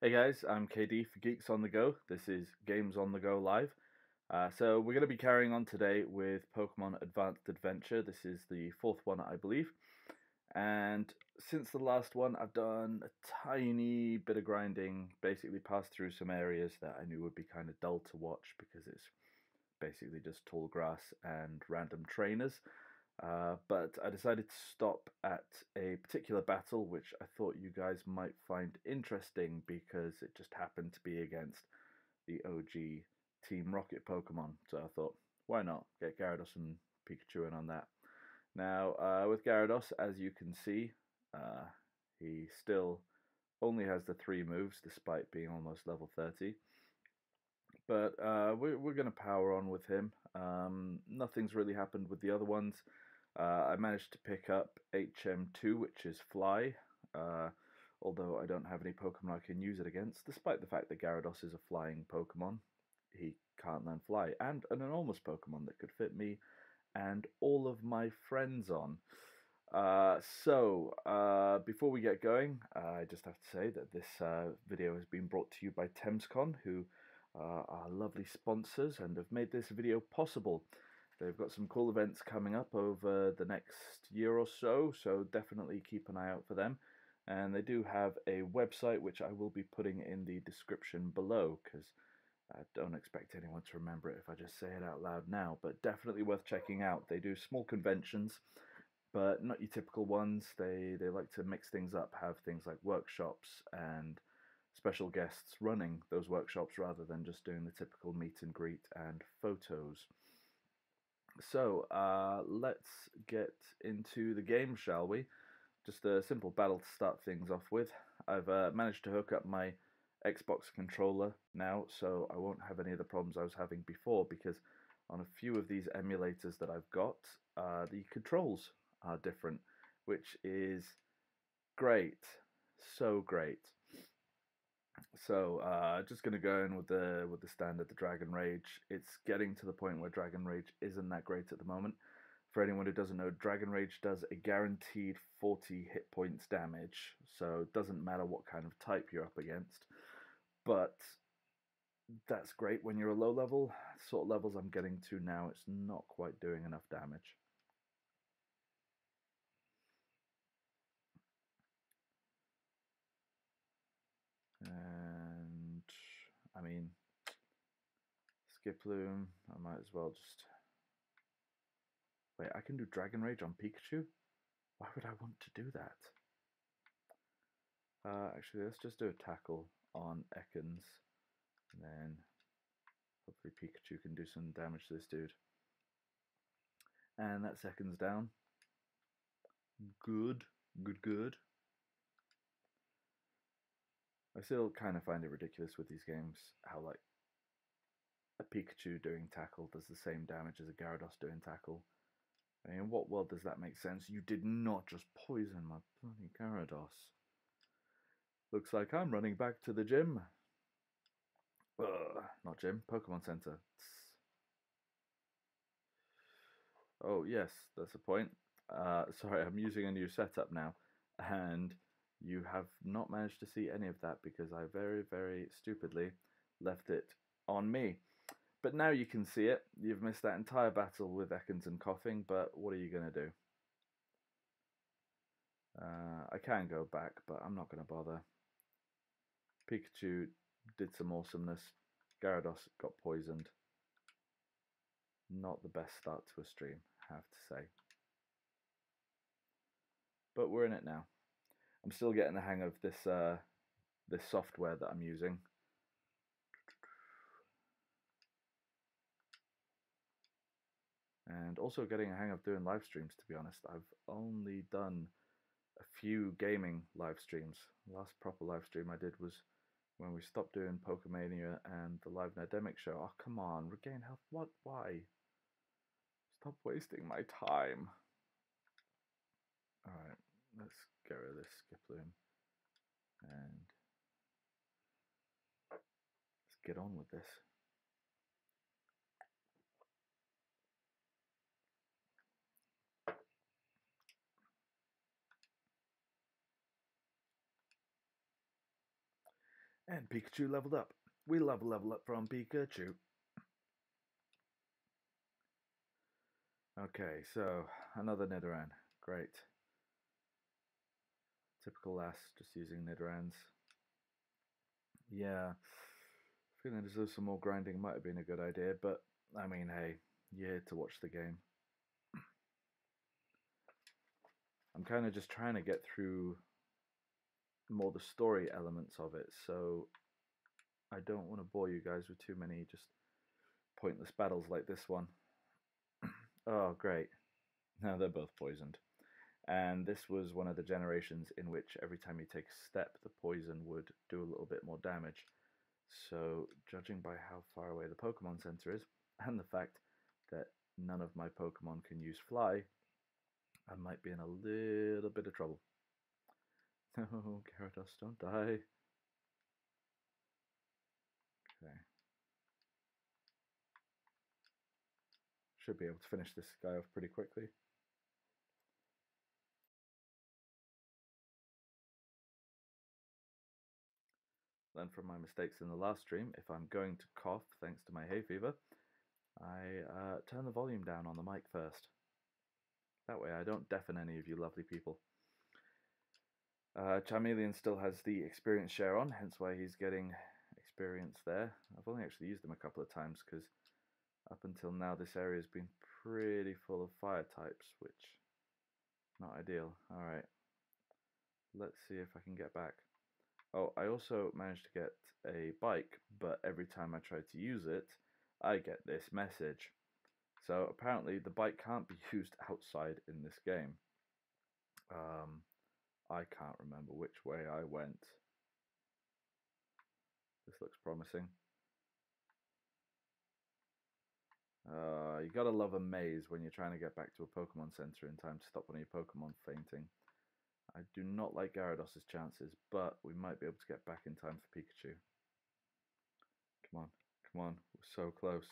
Hey guys, I'm KD for Geeks on the Go. This is Games on the Go Live. So we're going to be carrying on today with Pokemon Advanced Adventure. This is the fourth one, I believe. And since the last one, I've done a tiny bit of grinding, basically passed through some areas that I knew would be kind of dull to watch because it's basically just tall grass and random trainers. But I decided to stop at a particular battle which I thought you guys might find interesting because it just happened to be against the OG Team Rocket Pokemon. So I thought, why not get Gyarados and Pikachu in on that? Now, with Gyarados, as you can see, uh, he still only has the 3 moves despite being almost level 30. But we're going to power on with him. Nothing's really happened with the other ones. I managed to pick up HM2, which is Fly, uh, although I don't have any Pokemon I can use it against, despite the fact that Gyarados is a flying Pokemon. He can't learn Fly, and an enormous Pokemon that could fit me and all of my friends on. Before we get going, I just have to say that this video has been brought to you by Thamescon, who are lovely sponsors and have made this video possible. They've got some cool events coming up over the next year or so, so definitely keep an eye out for them. And they do have a website which I will be putting in the description below, because I don't expect anyone to remember it if I just say it out loud now, but definitely worth checking out. They do small conventions, but not your typical ones. They like to mix things up, have things like workshops and special guests running those workshops rather than just doing the typical meet and greet and photos. So let's get into the game, shall we? Just a simple battle to start things off with. I've managed to hook up my Xbox controller now, so I won't have any of the problems I was having before, because on a few of these emulators that I've got, the controls are different, which is great. So great. So just going to go in with the standard, the Dragon Rage. It's getting to the point where Dragon Rage isn't that great at the moment. For anyone who doesn't know, Dragon Rage does a guaranteed 40 hit points damage, so it doesn't matter what kind of type you're up against. But that's great when you're a low level. Sort of levels I'm getting to now, it's not quite doing enough damage. And I mean, Skiploom, I might as well just... Wait, I can do Dragon Rage on Pikachu? Why would I want to do that? Actually, let's just do a tackle on Ekans, and then hopefully Pikachu can do some damage to this dude. And that Ekans down. Good, good, good. I still kind of find it ridiculous with these games how, like, a Pikachu doing tackle does the same damage as a Gyarados doing tackle. I mean, in what world does that make sense? You did not just poison my bloody Gyarados. Looks like I'm running back to the gym. Not gym, Pokemon Center. Oh, yes, that's a point. Sorry, I'm using a new setup now, and you have not managed to see any of that because I very, very stupidly left it on me. But now you can see it. You've missed that entire battle with Ekans and Coughing, but what are you going to do? I can go back, but I'm not going to bother. Pikachu did some awesomeness. Gyarados got poisoned. Not the best start to a stream, I have to say. But we're in it now. I'm still getting the hang of this this software that I'm using. And also getting a hang of doing live streams, to be honest. I've only done a few gaming live streams. The last proper live stream I did was when we stopped doing Pokemania and the live Nerdemic show. Oh, come on, regain health. What? Why? Stop wasting my time. Alright, let's get rid of this Skiploom. And let's get on with this. And Pikachu leveled up. We love level up from Pikachu. Okay, so another Nidoran. Great. Typical lass, just using Nidorans. Yeah, feeling as though some more grinding might have been a good idea, but I mean, hey, you're here to watch the game. I'm kind of just trying to get through more the story elements of it, so I don't want to bore you guys with too many just pointless battles like this one. Oh, great. Now they're both poisoned. And this was one of the generations in which every time you take a step, the poison would do a little bit more damage. So, judging by how far away the Pokemon Center is, and the fact that none of my Pokemon can use Fly, I might be in a little bit of trouble. No, Gyarados, don't die. Okay. Should be able to finish this guy off pretty quickly. Learn from my mistakes in the last stream. If I'm going to cough, thanks to my hay fever, I turn the volume down on the mic first. That way I don't deafen any of you lovely people. Charmeleon still has the experience share on, hence why he's getting experience there. I've only actually used him a couple of times because up until now this area has been pretty full of fire types, which not ideal. Alright, let's see if I can get back. Oh, I also managed to get a bike, but every time I try to use it, I get this message. So apparently the bike can't be used outside in this game. I can't remember which way I went. This looks promising. You gotta love a maze when you're trying to get back to a Pokemon Center in time to stop one of your Pokemon fainting. I do not like Gyarados' chances, but we might be able to get back in time for Pikachu. Come on, come on, we're so close.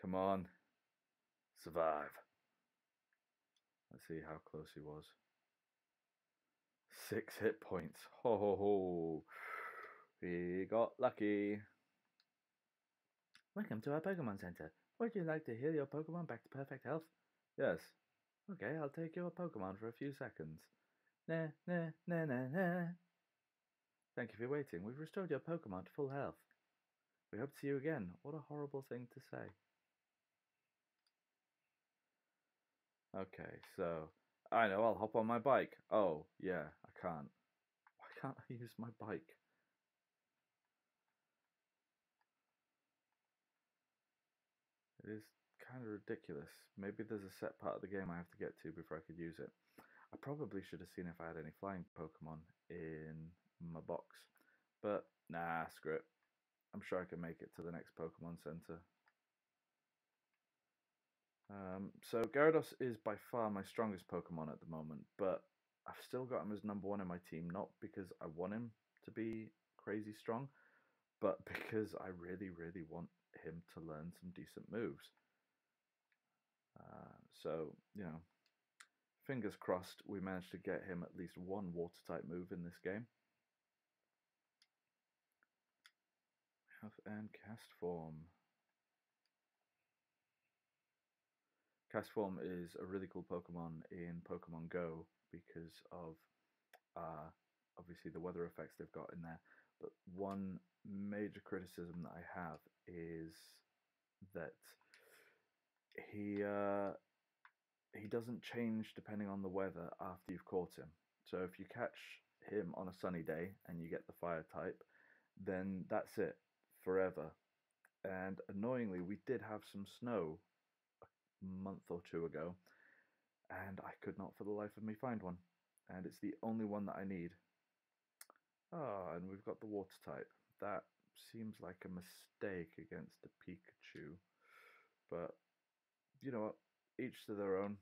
Come on, survive. Let's see how close he was. 6 hit points. Ho ho ho. He got lucky. Welcome to our Pokemon Center. Would you like to heal your Pokemon back to perfect health? Yes. Okay, I'll take your Pokemon for a few seconds. Nah, nah, nah, nah, nah. Thank you for waiting. We've restored your Pokemon to full health. We hope to see you again. What a horrible thing to say. Okay, so I know, I'll hop on my bike. Oh, yeah, I can't. Why can't I use my bike? It is kind of ridiculous. Maybe there's a set part of the game I have to get to before I could use it. I probably should have seen if I had any flying Pokemon in my box. But, nah, screw it. I'm sure I can make it to the next Pokemon Center. So Gyarados is by far my strongest Pokemon at the moment, but I've still got him as #1 in my team, not because I want him to be crazy strong, but because I really, really want him to learn some decent moves. So, you know, fingers crossed we managed to get him at least one water-type move in this game. And Cast Form. Cast Form is a really cool Pokemon in Pokemon Go because of obviously the weather effects they've got in there. But one major criticism that I have is that he doesn't change depending on the weather after you've caught him. So if you catch him on a sunny day and you get the fire type, then that's it forever. And annoyingly, we did have some snow a month or two ago, and I could not for the life of me find one. And it's the only one that I need. Ah, and we've got the water type. That seems like a mistake against a Pikachu. But, you know what? Each to their own.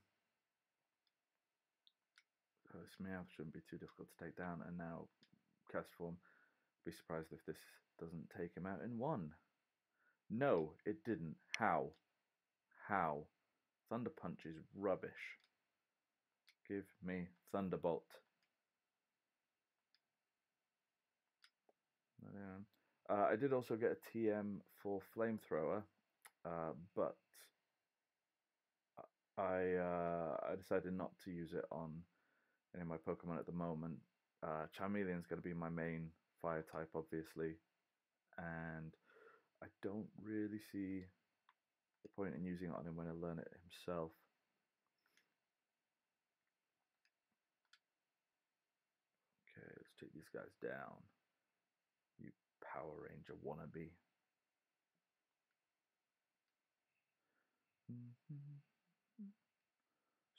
So this Meowth shouldn't be too difficult to take down. And now, Cast Form. Be surprised if this doesn't take him out in one. No, it didn't. How? How? Thunder Punch is rubbish. Give me Thunderbolt. I did also get a TM for Flamethrower, but I decided not to use it on any of my Pokemon at the moment. Charmeleon's going to be my main fire type, obviously, and I don't really see the point in using it on him when I learn it himself. Okay, let's take these guys down. You Power Ranger wannabe.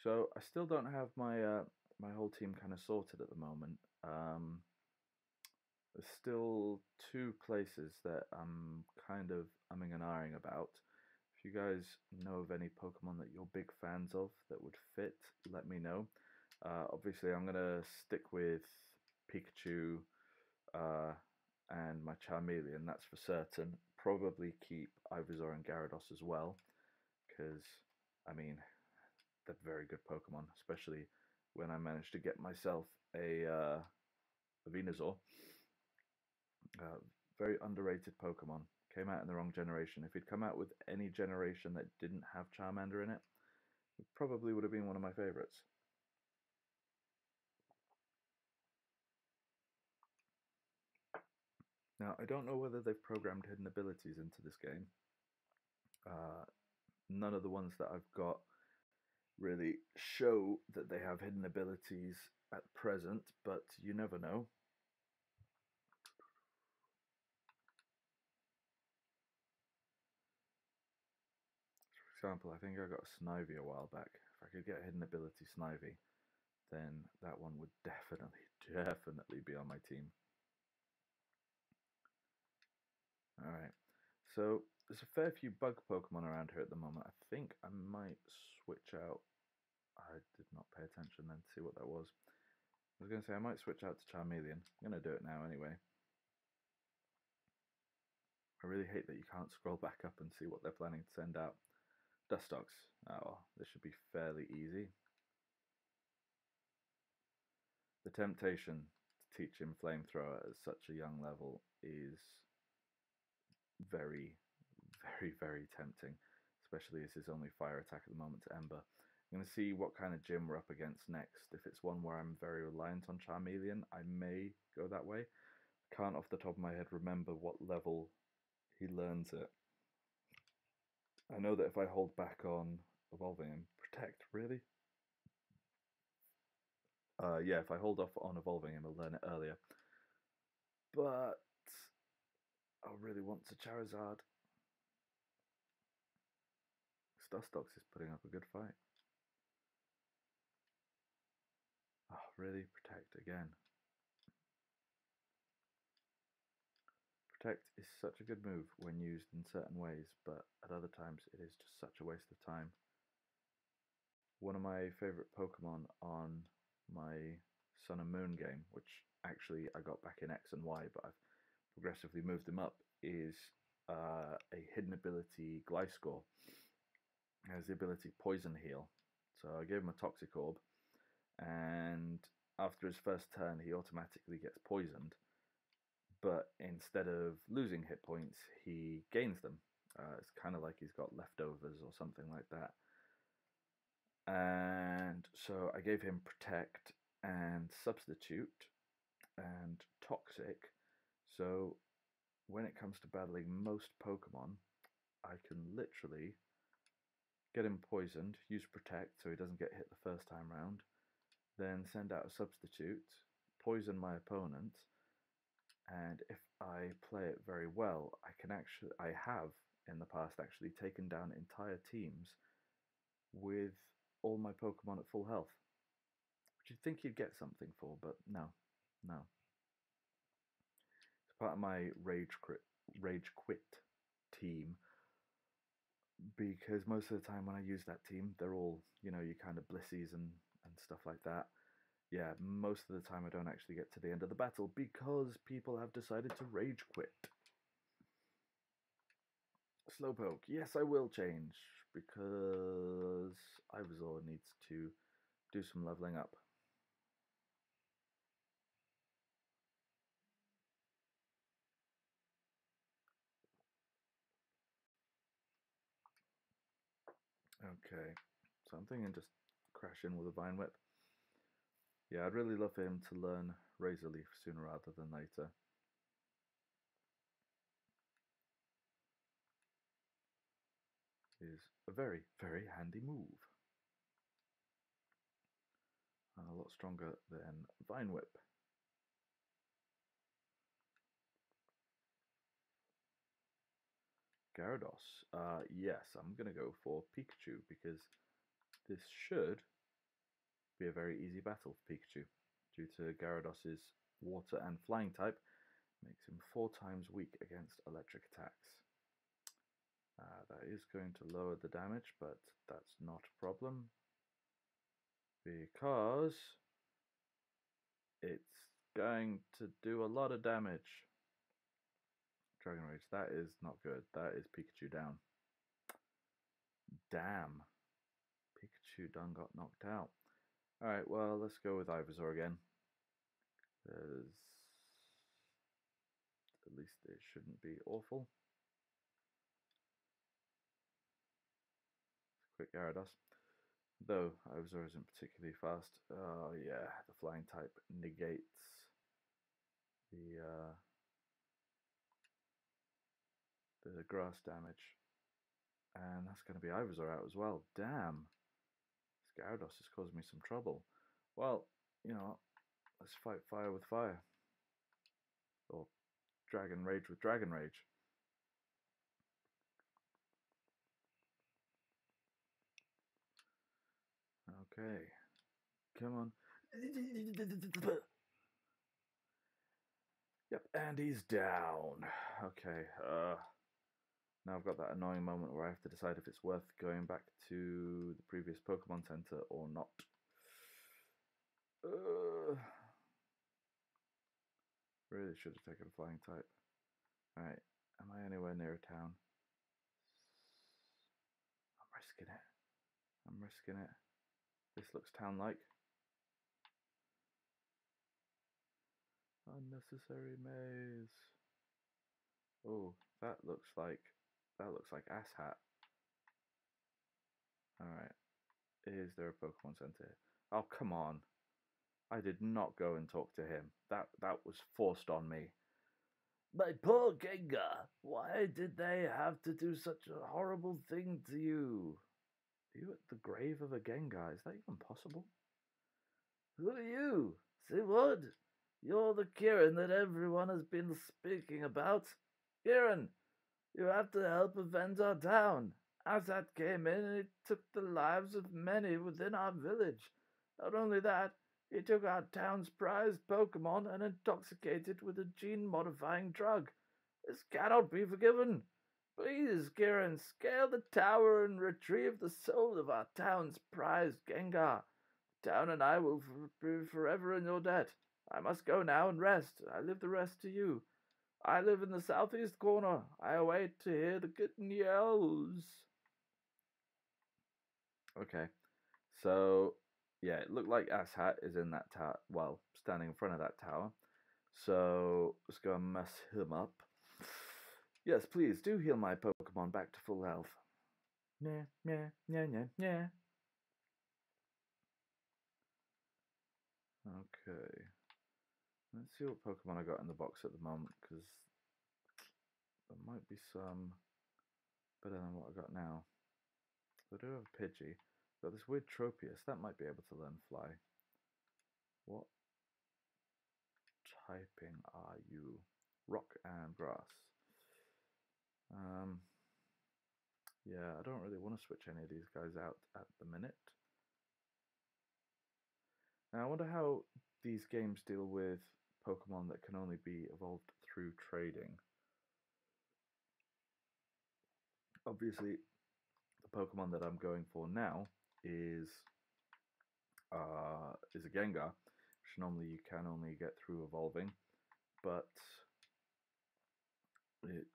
So I still don't have my my whole team kind of sorted at the moment. There's still two places that I'm kind of umming and ahhing about. If you guys know of any Pokemon that you're big fans of that would fit, let me know. Obviously, I'm gonna stick with Pikachu and my Charmeleon, that's for certain. Probably keep Ivysaur and Gyarados as well, because, I mean, they're very good Pokemon, especially when I managed to get myself a Venusaur. Very underrated Pokemon. Came out in the wrong generation. If he'd come out with any generation that didn't have Charmander in it, it probably would have been one of my favorites. Now, I don't know whether they've programmed hidden abilities into this game. None of the ones that I've got really show that they have hidden abilities at present, but you never know. For example, I think I got a Snivy a while back. If I could get a hidden ability Snivy, then that one would definitely be on my team. Alright, so there's a fair few bug Pokemon around here at the moment. I think I might switch out. I did not pay attention then to see what that was. I was going to say I might switch out to Charmeleon. I'm going to do it now anyway. I really hate that you can't scroll back up and see what they're planning to send out. Dustox. Oh, well, this should be fairly easy. The temptation to teach him Flamethrower at such a young level is very, very tempting, especially as his only fire attack at the moment to Ember. I'm going to see what kind of gym we're up against next. If it's one where I'm very reliant on Charmeleon, I may go that way. I can't off the top of my head remember what level he learns it. I know that if I hold back on evolving him, Protect, really? Yeah, if I hold off on evolving him, I'll learn it earlier. But I really want to Charizard. Dustox is putting up a good fight. Oh, really? Protect again. Protect is such a good move when used in certain ways, but at other times it is just such a waste of time. One of my favourite Pokemon on my Sun and Moon game, which actually I got back in X and Y, but I've progressively moved them up, is a hidden ability Gliscor. It has the ability Poison Heal. So I gave him a Toxic Orb, and after his first turn he automatically gets poisoned, but instead of losing hit points, he gains them. It's kind of like he's got leftovers or something like that. And so I gave him Protect and Substitute and Toxic. So when it comes to battling most Pokemon, I can literally get him poisoned, use Protect so he doesn't get hit the first time round, then send out a Substitute, poison my opponent, and if I play it very well, I have in the past actually taken down entire teams with all my Pokemon at full health, which you'd think you'd get something for, but no. It's part of my rage quit team, because most of the time when I use that team, they're all, you know, your kind of Blissies and stuff like that. Yeah, most of the time I don't actually get to the end of the battle because people have decided to rage quit. Slowpoke, yes, I will change because Ivysaur needs to do some leveling up. Okay, so I'm thinking just crash in with a Vine Whip. Yeah, I'd really love for him to learn Razor Leaf sooner rather than later. Is a very, very handy move. And a lot stronger than Vine Whip. Gyarados. Yes, I'm going to go for Pikachu because this should be a very easy battle for Pikachu. Due to Gyarados' water and flying type, makes him 4 times weak against electric attacks. That is going to lower the damage, but that's not a problem because it's going to do a lot of damage. Dragon Rage, that is not good. That is Pikachu down. Damn. Pikachu done got knocked out. Alright, well, let's go with Ivysaur again. There's... At least it shouldn't be awful. Quick Gyarados. Though Ivysaur isn't particularly fast. Oh yeah, the flying type negates the grass damage. And that's going to be Ivysaur out as well. Damn. This Gyarados is causing me some trouble. Well, you know, let's fight fire with fire. Or Dragon Rage with Dragon Rage. Okay. Come on. Yep, and he's down. Okay, now I've got that annoying moment where I have to decide if it's worth going back to the previous Pokemon Center or not. Really should have taken a flying type. Alright, am I anywhere near a town? I'm risking it. I'm risking it. This looks town-like. Unnecessary maze. Oh, that looks like Ass Hat. Alright. Is there a Pokemon Center? Oh, come on. I did not go and talk to him. That was forced on me. My poor Gengar. Why did they have to do such a horrible thing to you? Are you at the grave of a Gengar? Is that even possible? Who are you? Say what? You're the Kieran that everyone has been speaking about. Kieran, you have to help avenge our town. As that came in, it took the lives of many within our village. Not only that, he took our town's prized Pokemon and intoxicated with a gene-modifying drug. This cannot be forgiven. Please, Kieran, scale the tower and retrieve the soul of our town's prized Gengar. The town and I will be forever in your debt. I must go now and rest. I leave the rest to you. I live in the southeast corner. I await to hear the kitten yells. Okay, so yeah, it looked like Ass Hat is in that tower. Well, standing in front of that tower. So let's go and mess him up. Yes, please do heal my Pokemon back to full health. Yeah, yeah, yeah, yeah, yeah. Okay. Let's see what Pokemon I got in the box at the moment, because there might be some better than what I got now. I do have a Pidgey. Got this weird Tropius. That might be able to learn Fly. What typing are you? Rock and grass. Yeah, I don't really want to switch any of these guys out at the minute. Now, I wonder how these games deal with Pokemon that can only be evolved through trading. Obviously, the Pokemon that I'm going for now is a Gengar, which normally you can only get through evolving, but it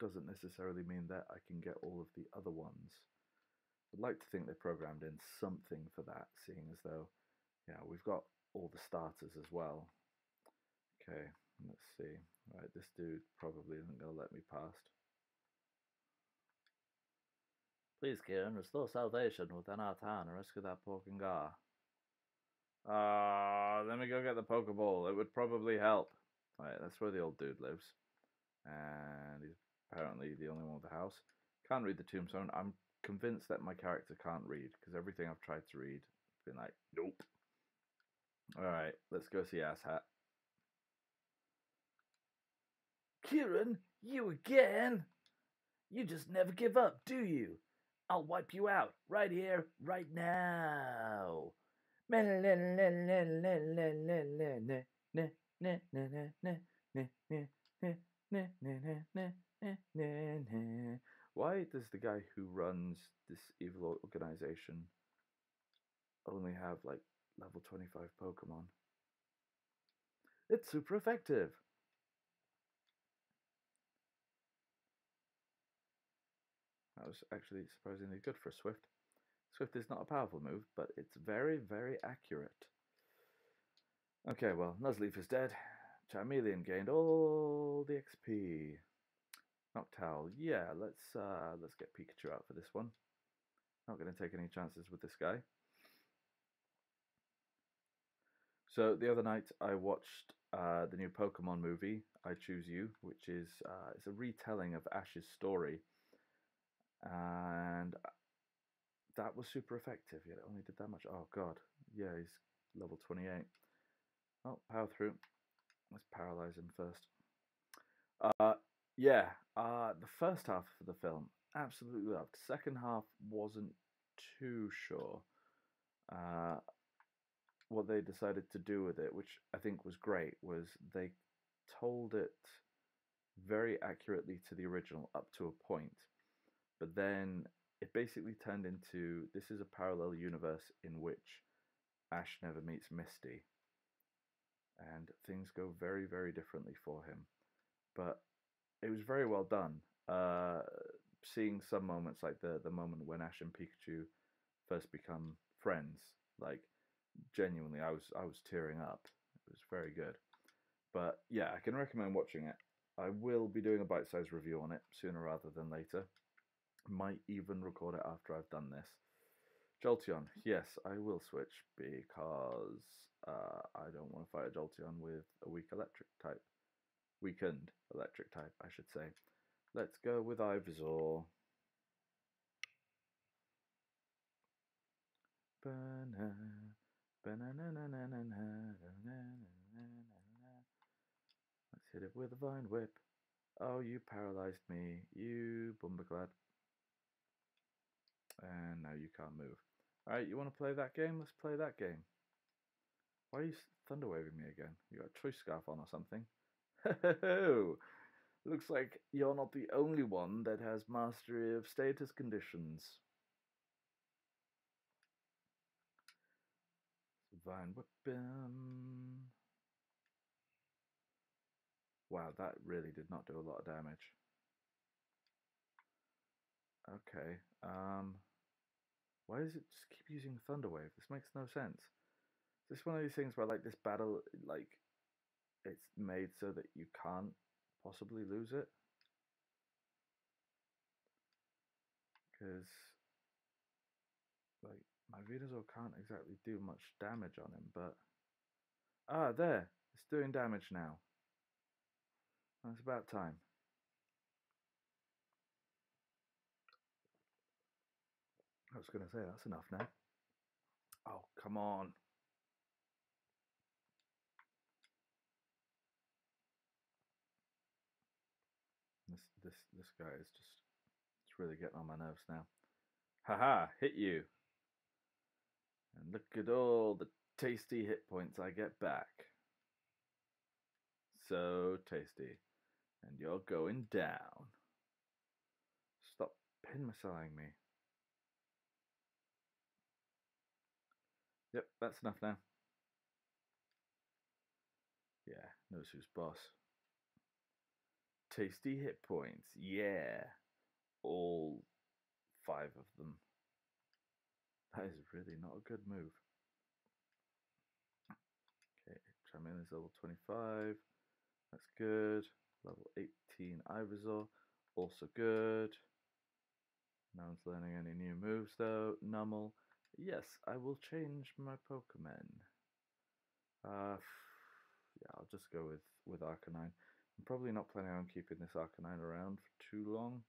doesn't necessarily mean that I can get all of the other ones. I'd like to think they programmed in something for that, seeing as though, yeah, we've got all the starters as well. Okay, let's see. Right, this dude probably isn't going to let me past. Please, Kieran, restore salvation within our town and rescue that Pokémon. Let me go get the Pokeball. It would probably help. Right, that's where the old dude lives. And he's apparently the only one with the house. Can't read the tombstone. I'm convinced that my character can't read, because everything I've tried to read, I've been like, nope. Alright, let's go see Asshat. Kieran, you again? You just never give up, do you? I'll wipe you out, right here, right now. Why does the guy who runs this evil organization only have like level 25 Pokemon? It's super effective. That was actually surprisingly good for Swift. Swift is not a powerful move, but it's very, very accurate. Okay, well, Nuzleaf is dead. Charmeleon gained all the XP. Noctowl, yeah, let's get Pikachu out for this one. Not going to take any chances with this guy. So the other night I watched the new Pokemon movie, I Choose You, which is it's a retelling of Ash's story, and that was super effective. Yet it only did that much. Oh god, yeah, he's level 28. Oh, power through. Let's paralyze him first. Yeah, the first half of the film absolutely loved. Second half wasn't too sure what they decided to do with it, which I think was great. Was they told it very accurately to the original up to a point, but then it basically turned into this is a parallel universe in which Ash never meets Misty, and things go very, very differently for him. But it was very well done. Seeing some moments like the moment when Ash and Pikachu first become friends, like genuinely, I was tearing up. It was very good. But yeah, I can recommend watching it. I will be doing a bite-sized review on it sooner rather than later. Might even record it after I've done this. Jolteon, yes, I will switch because I don't want to fight a Jolteon with a weak electric type. Weakened electric type, I should say. Let's go with Ivysaur. Let's hit it with a Vine Whip. Oh, you paralyzed me, you Bumberglad. And now you can't move. Alright, you want to play that game? Let's play that game. Why are you thunder waving me again? You got a choice scarf on or something? Ho! Looks like you're not the only one that has mastery of status conditions. Vine Whip him. Wow, that really did not do a lot of damage. Okay, why does it just keep using Thunder Wave? This makes no sense. Is this one of these things where, like, this battle, like, it's made so that you can't possibly lose it? Because, like, my Venusaur can't exactly do much damage on him, but... Ah, there! It's doing damage now. It's about time. I was going to say, that's enough now. Oh, come on. This guy is just... It's really getting on my nerves now. Haha, hit you. And look at all the tasty hit points I get back. So tasty. And you're going down. Stop pin missiling me. Yep, that's enough now. Yeah, knows who's boss. Tasty hit points, yeah. All 5 of them. That is really not a good move. Okay, Charmeleon's level 25. That's good. Level 18 Ivysaur. Also good. No one's learning any new moves though. Nummel. Yes, I will change my Pokemon. Yeah, I'll just go with Arcanine. I'm probably not planning on keeping this Arcanine around for too long.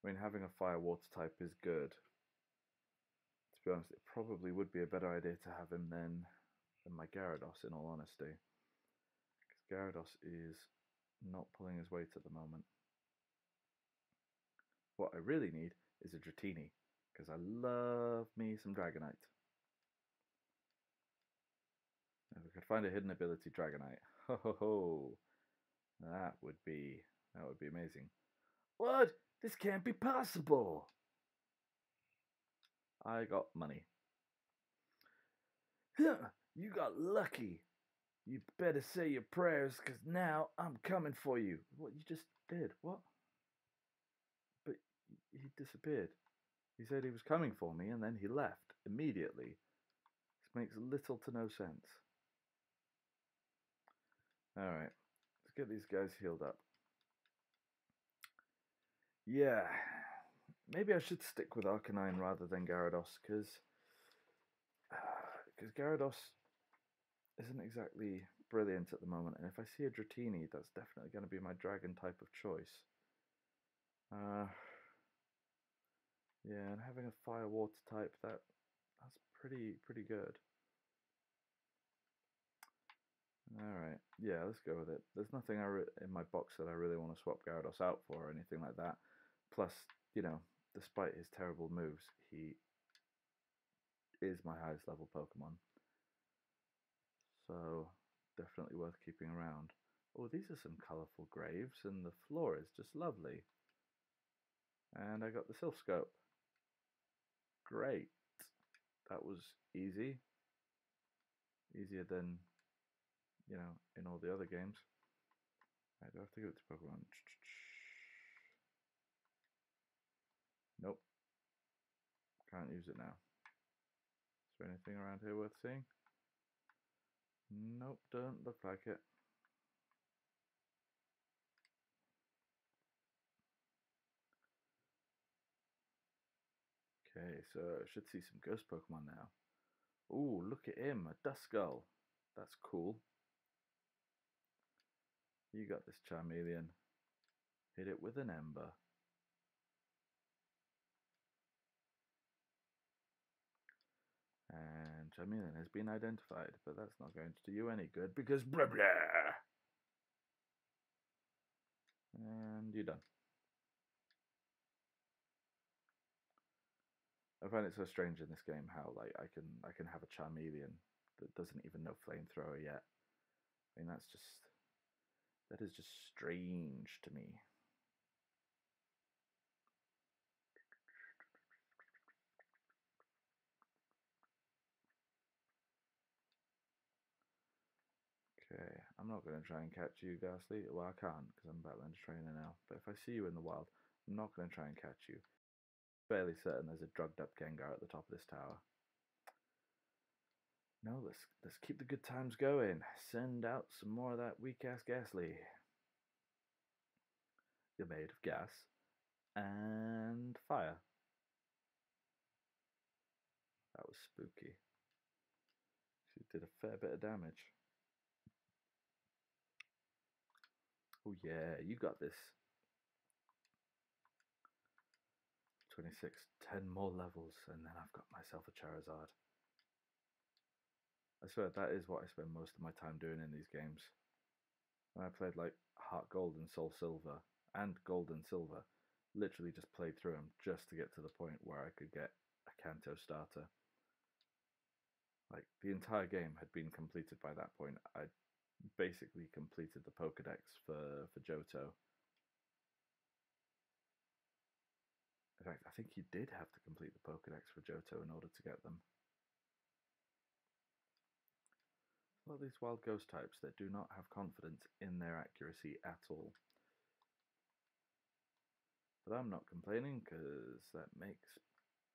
I mean, having a Fire Water type is good. To be honest, it probably would be a better idea to have him than my Gyarados, in all honesty. Because Gyarados is not pulling his weight at the moment. What I really need is a Dratini, because I love me some Dragonite. If we could find a hidden ability Dragonite, ho ho ho, that would be amazing. What? This can't be possible. I got money. Huh, you got lucky. You better say your prayers, because now I'm coming for you. What, you just did? What? But he disappeared. He said he was coming for me, and then he left immediately. This makes little to no sense. Alright, let's get these guys healed up. Yeah, maybe I should stick with Arcanine rather than Gyarados, because Gyarados isn't exactly brilliant at the moment, and if I see a Dratini, that's definitely going to be my dragon type of choice. Yeah, and having a fire water type, that's pretty good. Alright, yeah, let's go with it. There's nothing in my box that I really want to swap Gyarados out for or anything like that. Plus, you know, despite his terrible moves, he is my highest level Pokemon. So, definitely worth keeping around. Oh, these are some colourful graves, and the floor is just lovely. And I got the Silph Scope. Great. That was easy. Easier than, you know, in all the other games. I do have to go to Pokemon. Nope. Can't use it now. Is there anything around here worth seeing? Nope, don't look like it. Okay, so I should see some ghost Pokemon now. Ooh, look at him, a Duskull. That's cool. You got this, Charmeleon. Hit it with an Ember. And Charmeleon has been identified, but that's not going to do you any good because blah blah. And you're done. I find it so strange in this game how like I can have a Charmeleon that doesn't even know Flamethrower yet. I mean that is just strange to me. Okay, I'm not going to try and catch you, Ghastly. Well, I can't because I'm Battlefield Trainer now. But if I see you in the wild, I'm not going to try and catch you. Fairly certain there's a drugged up Gengar at the top of this tower. No, let's keep the good times going. Send out some more of that weak ass Ghastly. You're made of gas and fire. That was spooky. She did a fair bit of damage. Oh yeah, you got this. 26, 10 more levels, and then I've got myself a Charizard. I swear that is what I spend most of my time doing in these games. When I played like Heart Gold and Soul Silver and Gold and Silver, literally just played through them just to get to the point where I could get a Kanto starter. Like the entire game had been completed by that point. I basically completed the Pokedex for Johto. In fact, I think you did have to complete the Pokedex for Johto in order to get them. A lot of these wild ghost types that do not have confidence in their accuracy at all. But I'm not complaining because that makes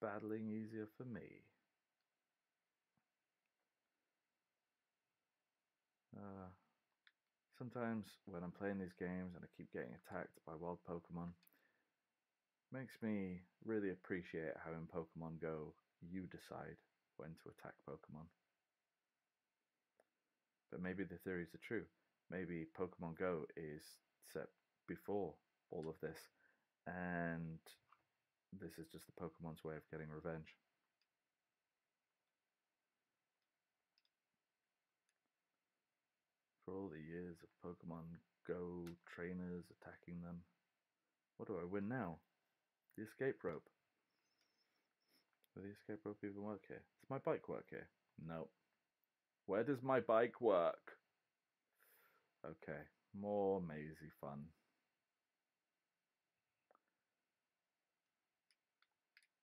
battling easier for me. Sometimes when I'm playing these games and I keep getting attacked by wild Pokemon, Makes me really appreciate how in Pokemon Go you decide when to attack Pokemon. But maybe the theories are true. Maybe Pokemon Go is set before all of this, and this is just the Pokemon's way of getting revenge. For all the years of Pokemon Go trainers attacking them. What do I win now? The escape rope. Will the escape rope even work here? Does my bike work here? No. Where does my bike work? Okay, more mazy fun.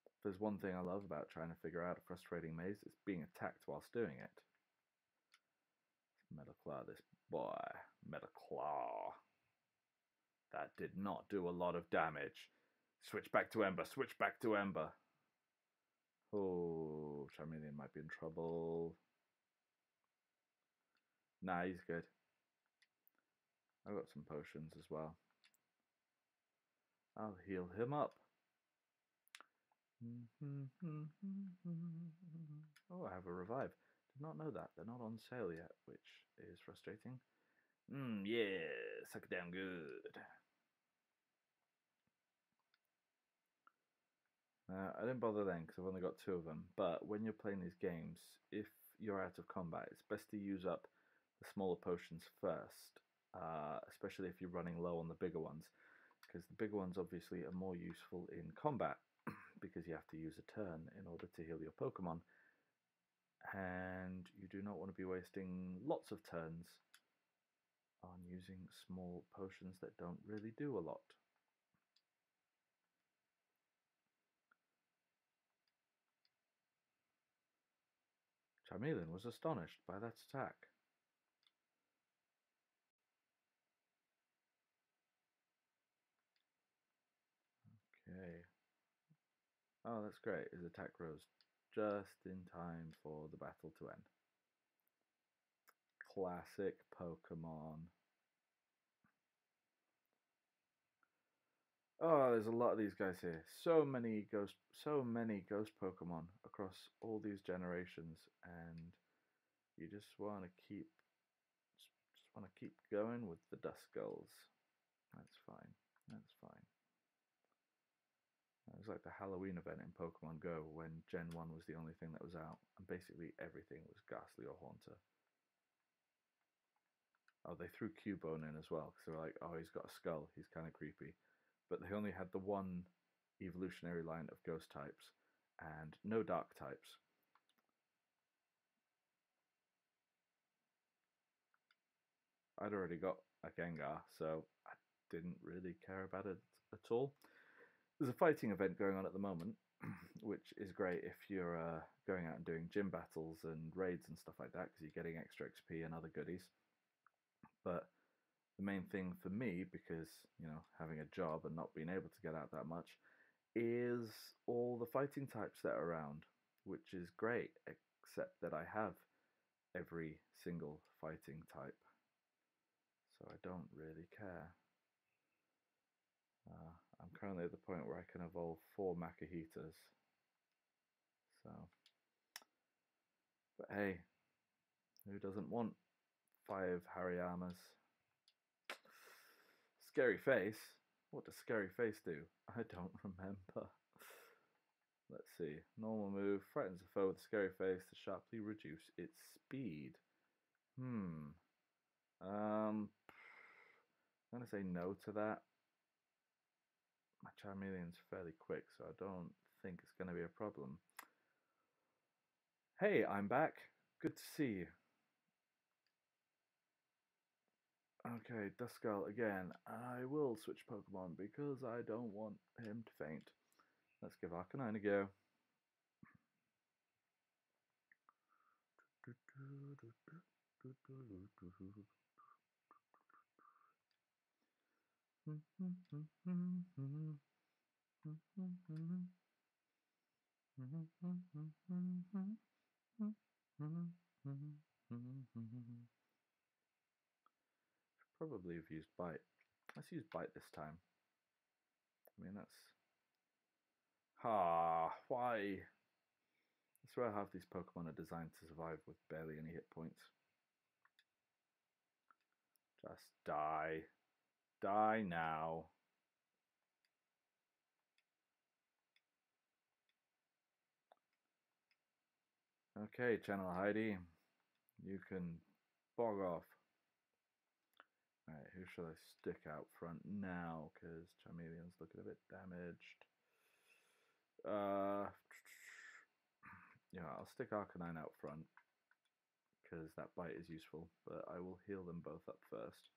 If there's one thing I love about trying to figure out a frustrating maze, it's being attacked whilst doing it. Metal Claw, this boy. Metal Claw. That did not do a lot of damage. Switch back to Ember, switch back to Ember. Oh, Charmeleon might be in trouble. Nah, he's good. I've got some potions as well. I'll heal him up. Oh, I have a revive. Did not know that. They're not on sale yet, which is frustrating. Yeah, suck it down good. I didn't bother then because I've only got 2 of them, but when you're playing these games, if you're out of combat, it's best to use up the smaller potions first, especially if you're running low on the bigger ones, because the bigger ones obviously are more useful in combat because you have to use a turn in order to heal your Pokemon, and you do not want to be wasting lots of turns on using small potions that don't really do a lot. Charmeleon was astonished by that attack. Okay. Oh, that's great. His attack rose just in time for the battle to end. Classic Pokemon. Oh, there's a lot of these guys here. So many ghost Pokemon across all these generations, and you just want to keep going with the Duskulls. That's fine. That's fine. It was like the Halloween event in Pokemon Go when Gen 1 was the only thing that was out, and basically everything was Ghastly or Haunter. Oh, they threw Cubone in as well, because they were like, oh, he's got a skull, he's kind of creepy. But they only had the one evolutionary line of ghost types, and no dark types. I'd already got a Gengar, so I didn't really care about it at all. There's a fighting event going on at the moment, which is great if you're going out and doing gym battles and raids and stuff like that, because you're getting extra XP and other goodies. But the main thing for me, because, you know, having a job and not being able to get out that much, is all the fighting types that are around, which is great, except that I have every single fighting type, so I don't really care. I'm currently at the point where I can evolve 4 Makuhitas. So, but hey, who doesn't want 5 Hariyamas? Scary Face? What does Scary Face do? I don't remember. Let's see. Normal move. Frightens a foe with a Scary Face to sharply reduce its speed. I'm going to say no to that. My Charmeleon's fairly quick, so I don't think it's going to be a problem. Hey, I'm back. Good to see you. Okay, Duskull again. I will switch Pokemon because I don't want him to faint. Let's give Arcanine a go. Probably have used Bite. Let's use Bite this time. I mean, that's Ah, why? I swear half these Pokemon are designed to survive with barely any hit points. Just die. Die now. Okay, Channel Heidi. You can bog off. Alright, who shall I stick out front now? Because Charmeleon's looking a bit damaged. Yeah, I'll stick Arcanine out front. Because that bite is useful. But I will heal them both up first.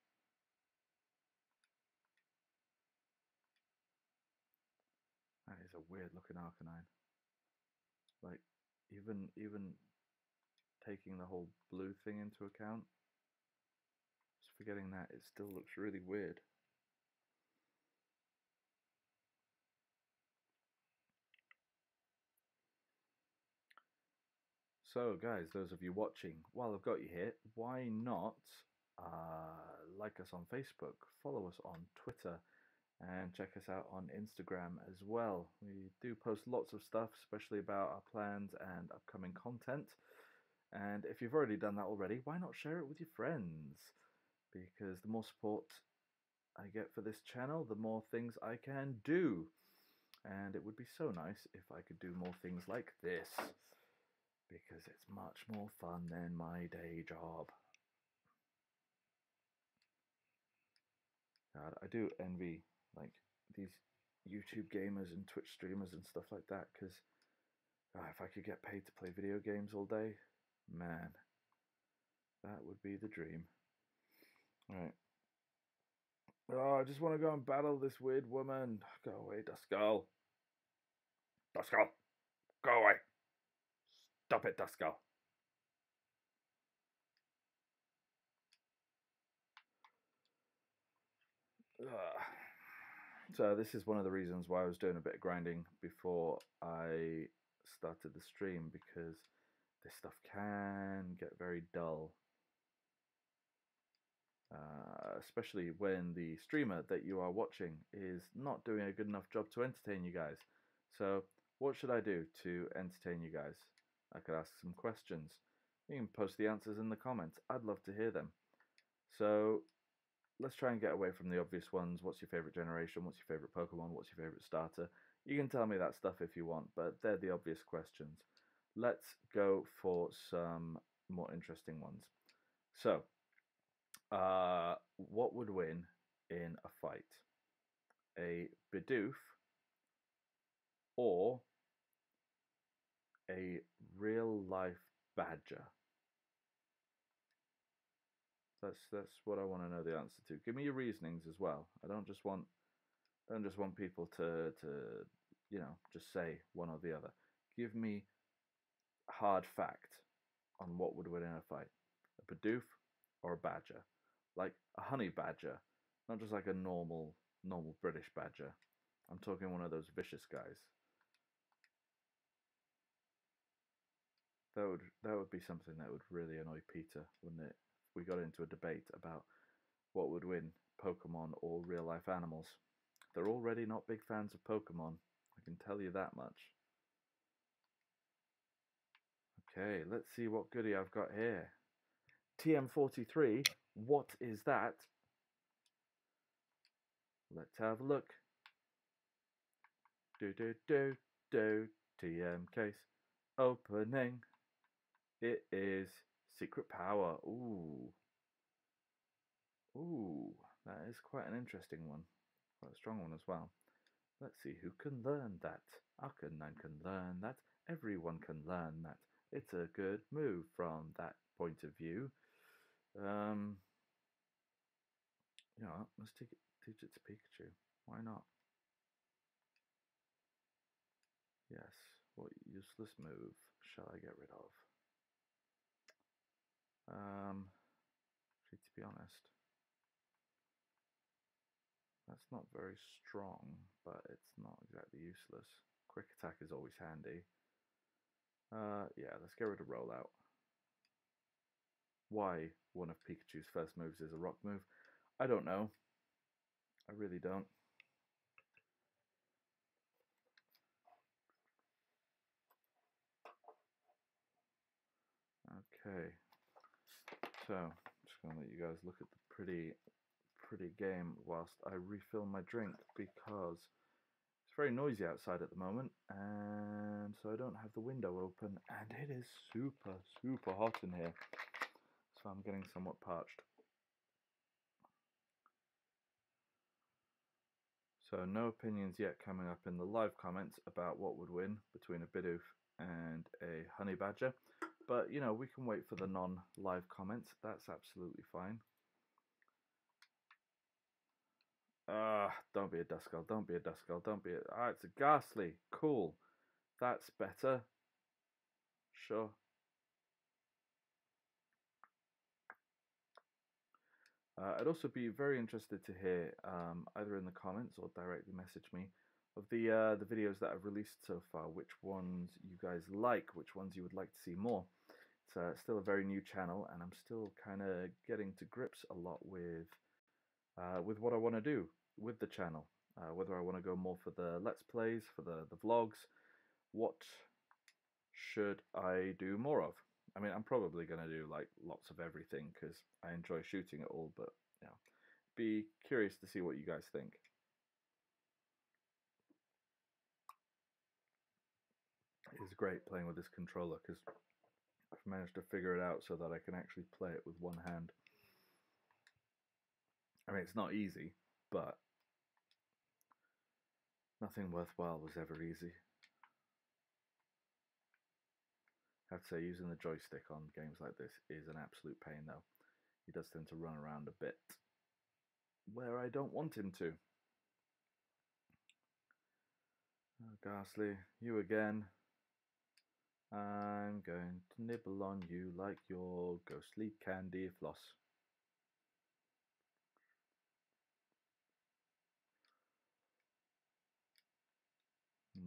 That is a weird looking Arcanine. Like, even taking the whole blue thing into account, just forgetting that, it still looks really weird. So guys, those of you watching, while I've got you here, why not like us on Facebook, follow us on Twitter, and check us out on Instagram as well. We do post lots of stuff, especially about our plans and upcoming content. And if you've already done that already, why not share it with your friends? Because the more support I get for this channel, the more things I can do. And it would be so nice if I could do more things like this, because it's much more fun than my day job. God, I do envy like these YouTube gamers and Twitch streamers and stuff like that, because if I could get paid to play video games all day, man, that would be the dream. Alright. Oh, I just want to go and battle this weird woman. Go away, Duskull. Duskull, go away. Stop it, Duskull. So this is one of the reasons why I was doing a bit of grinding before I started the stream, because this stuff can get very dull. Especially when the streamer that you are watching is not doing a good enough job to entertain you guys. So what should I do to entertain you guys? I could ask some questions. You can post the answers in the comments. I'd love to hear them. So let's try and get away from the obvious ones. What's your favorite generation? What's your favorite Pokemon? What's your favorite starter? You can tell me that stuff if you want, but they're the obvious questions. Let's go for some more interesting ones. So, what would win in a fight? A Bidoof or a real life badger? That's what I want to know the answer to. Give me your reasonings as well. I don't just want people to just say one or the other. Give me hard fact on what would win in a fight. A Bidoof or a badger? Like a honey badger, not just like a normal British badger. I'm talking one of those vicious guys. That would be something that would really annoy Peter, wouldn't it? If we got into a debate about what would win, Pokemon or real life animals. They're already not big fans of Pokemon, I can tell you that much. Okay, let's see what goodie I've got here. TM43, what is that? Let's have a look. TM case opening. It is Secret Power. Ooh, that is quite an interesting one. Quite a strong one as well. Let's see who can learn that. Arcanine can learn that. Everyone can learn that. It's a good move from that point of view. Let's teach it to Pikachu. Why not? Yes. What useless move shall I get rid of? To be honest, that's not very strong, but it's not exactly useless. Quick attack is always handy. Yeah, let's get rid of rollout. Why one of Pikachu's first moves is a rock move, I don't know. I really don't. Okay, so I'm just going to let you guys look at the pretty game whilst I refill my drink, because it's very noisy outside at the moment, and so I don't have the window open, and it is super hot in here, so I'm getting somewhat parched. So no opinions yet coming up in the live comments about what would win between a Bidoof and a honey badger, but you know, we can wait for the non-live comments. That's absolutely fine. Don't be a Duskull, don't be a Duskull, don't be a... Ah, it's a Ghastly. Cool. That's better. Sure. I'd also be very interested to hear, either in the comments or directly message me, of the videos that I've released so far, which ones you guys like, which ones you would like to see more. It's still a very new channel, and I'm still kind of getting to grips a lot with what I want to do with the channel. Whether I want to go more for the Let's Plays, for the vlogs, what should I do more of? I mean, I'm probably going to do like lots of everything because I enjoy shooting it all, but you know, be curious to see what you guys think. It's great playing with this controller because I've managed to figure it out so that I can actually play it with one hand. I mean, it's not easy, but nothing worthwhile was ever easy. I have to say, using the joystick on games like this is an absolute pain, though. He does tend to run around a bit where I don't want him to. Oh, Ghastly, you again. I'm going to nibble on you like your ghostly candy floss.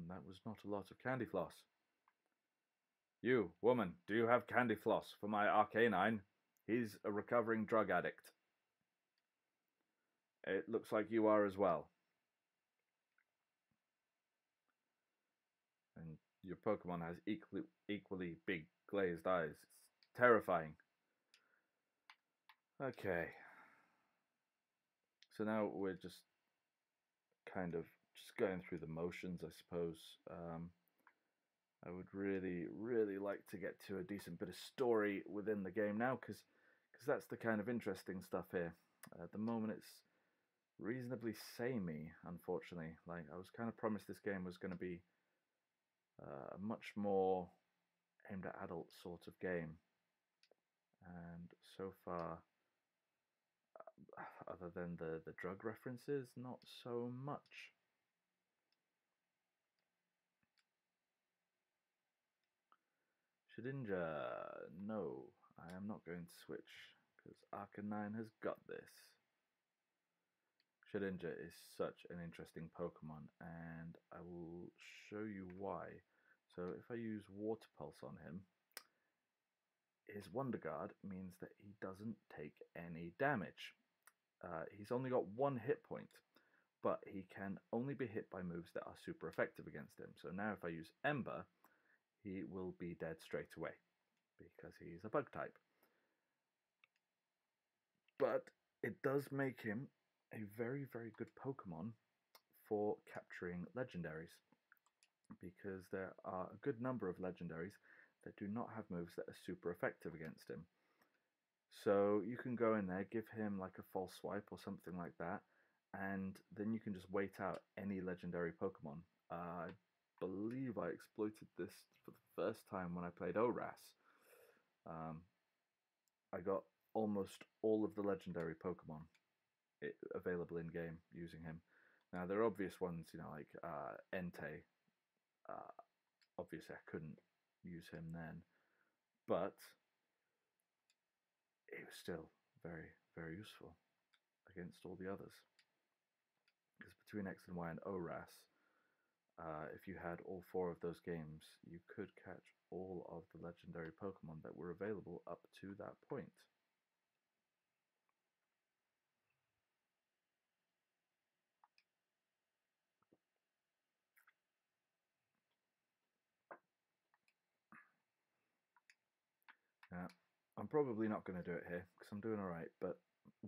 That was not a lot of candy floss. You, woman, do you have candy floss for my Arcanine? He's a recovering drug addict. It looks like you are as well. And your Pokemon has equally big glazed eyes. It's terrifying. Okay. So now we're just kind of just going through the motions, I suppose. I would really like to get to a decent bit of story within the game now, because that's the kind of interesting stuff here. At the moment, it's reasonably samey, unfortunately. Like, I was kind of promised this game was going to be a much more aimed at adult sort of game, and so far, other than the drug references, not so much. Shedinja, no, I am not going to switch, because Arcanine has got this. Shedinja is such an interesting Pokemon, and I will show you why. So if I use Water Pulse on him, his Wonder Guard means that he doesn't take any damage. He's only got one hit point, but he can only be hit by moves that are super effective against him. So now if I use Ember, he will be dead straight away, because he's a bug type. But it does make him a very good Pokemon for capturing legendaries, because there are a good number of legendaries that do not have moves that are super effective against him. So you can go in there, give him like a false swipe or something like that, and then you can just wait out any legendary Pokemon. I believe I exploited this for the first time when I played ORAS. I got almost all of the legendary Pokemon available in game using him. Now there are obvious ones, you know, like Entei. Obviously I couldn't use him then, but it was still very useful against all the others. Because between X and Y and ORAS, if you had all four of those games, you could catch all of the legendary Pokemon that were available up to that point. Yeah, I'm probably not going to do it here because I'm doing alright, but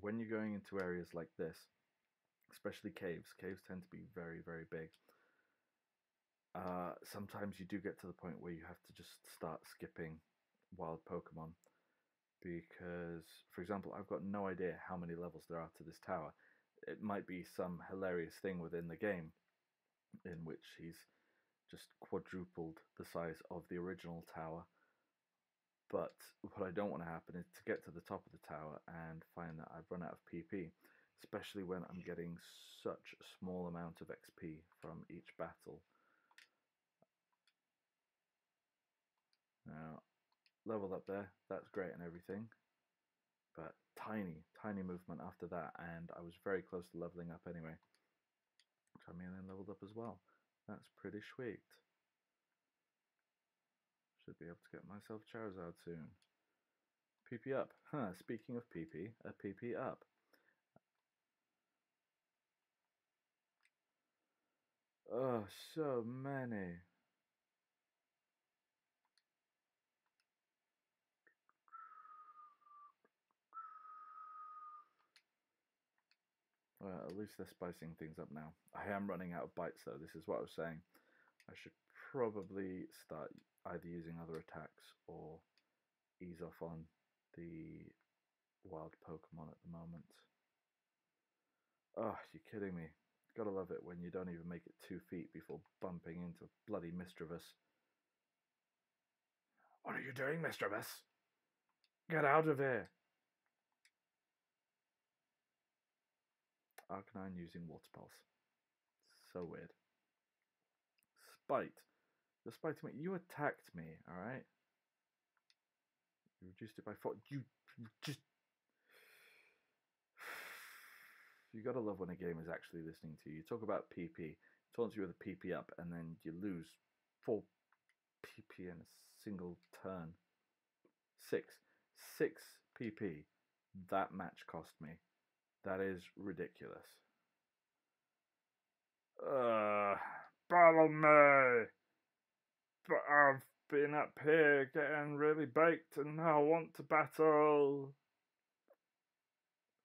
when you're going into areas like this, especially caves tend to be very, very big. Sometimes you do get to the point where you have to just start skipping wild Pokemon because, for example, I've got no idea how many levels there are to this tower. It might be some hilarious thing within the game in which he's just quadrupled the size of the original tower. But what I don't want to happen is to get to the top of the tower and find that I've run out of PP, especially when I'm getting such a small amount of XP from each battle. Now, leveled up there, that's great and everything, but tiny movement after that, and I was very close to leveling up anyway. Come in and leveled up as well. That's pretty sweet. Should be able to get myself Charizard soon. PP up. Huh, speaking of PP, a PP up. Oh, so many. Well, at least they're spicing things up now. I am running out of bites though, this is what I was saying. I should probably start either using other attacks or ease off on the wild Pokemon at the moment. Oh, you're kidding me. Gotta love it when you don't even make it 2 feet before bumping into bloody Misdreavus. What are you doing, Misdreavus? Get out of here! Arcanine using Water Pulse. So weird. Spite. You're spiting me. You attacked me, alright? You reduced it by 4. You just... You gotta love when a game is actually listening to you. You talk about PP, taunts you with a PP up, and then you lose 4 PP in a single turn. 6 PP. That match cost me. That is ridiculous. Battle me! But I've been up here getting really baked and now I want to battle.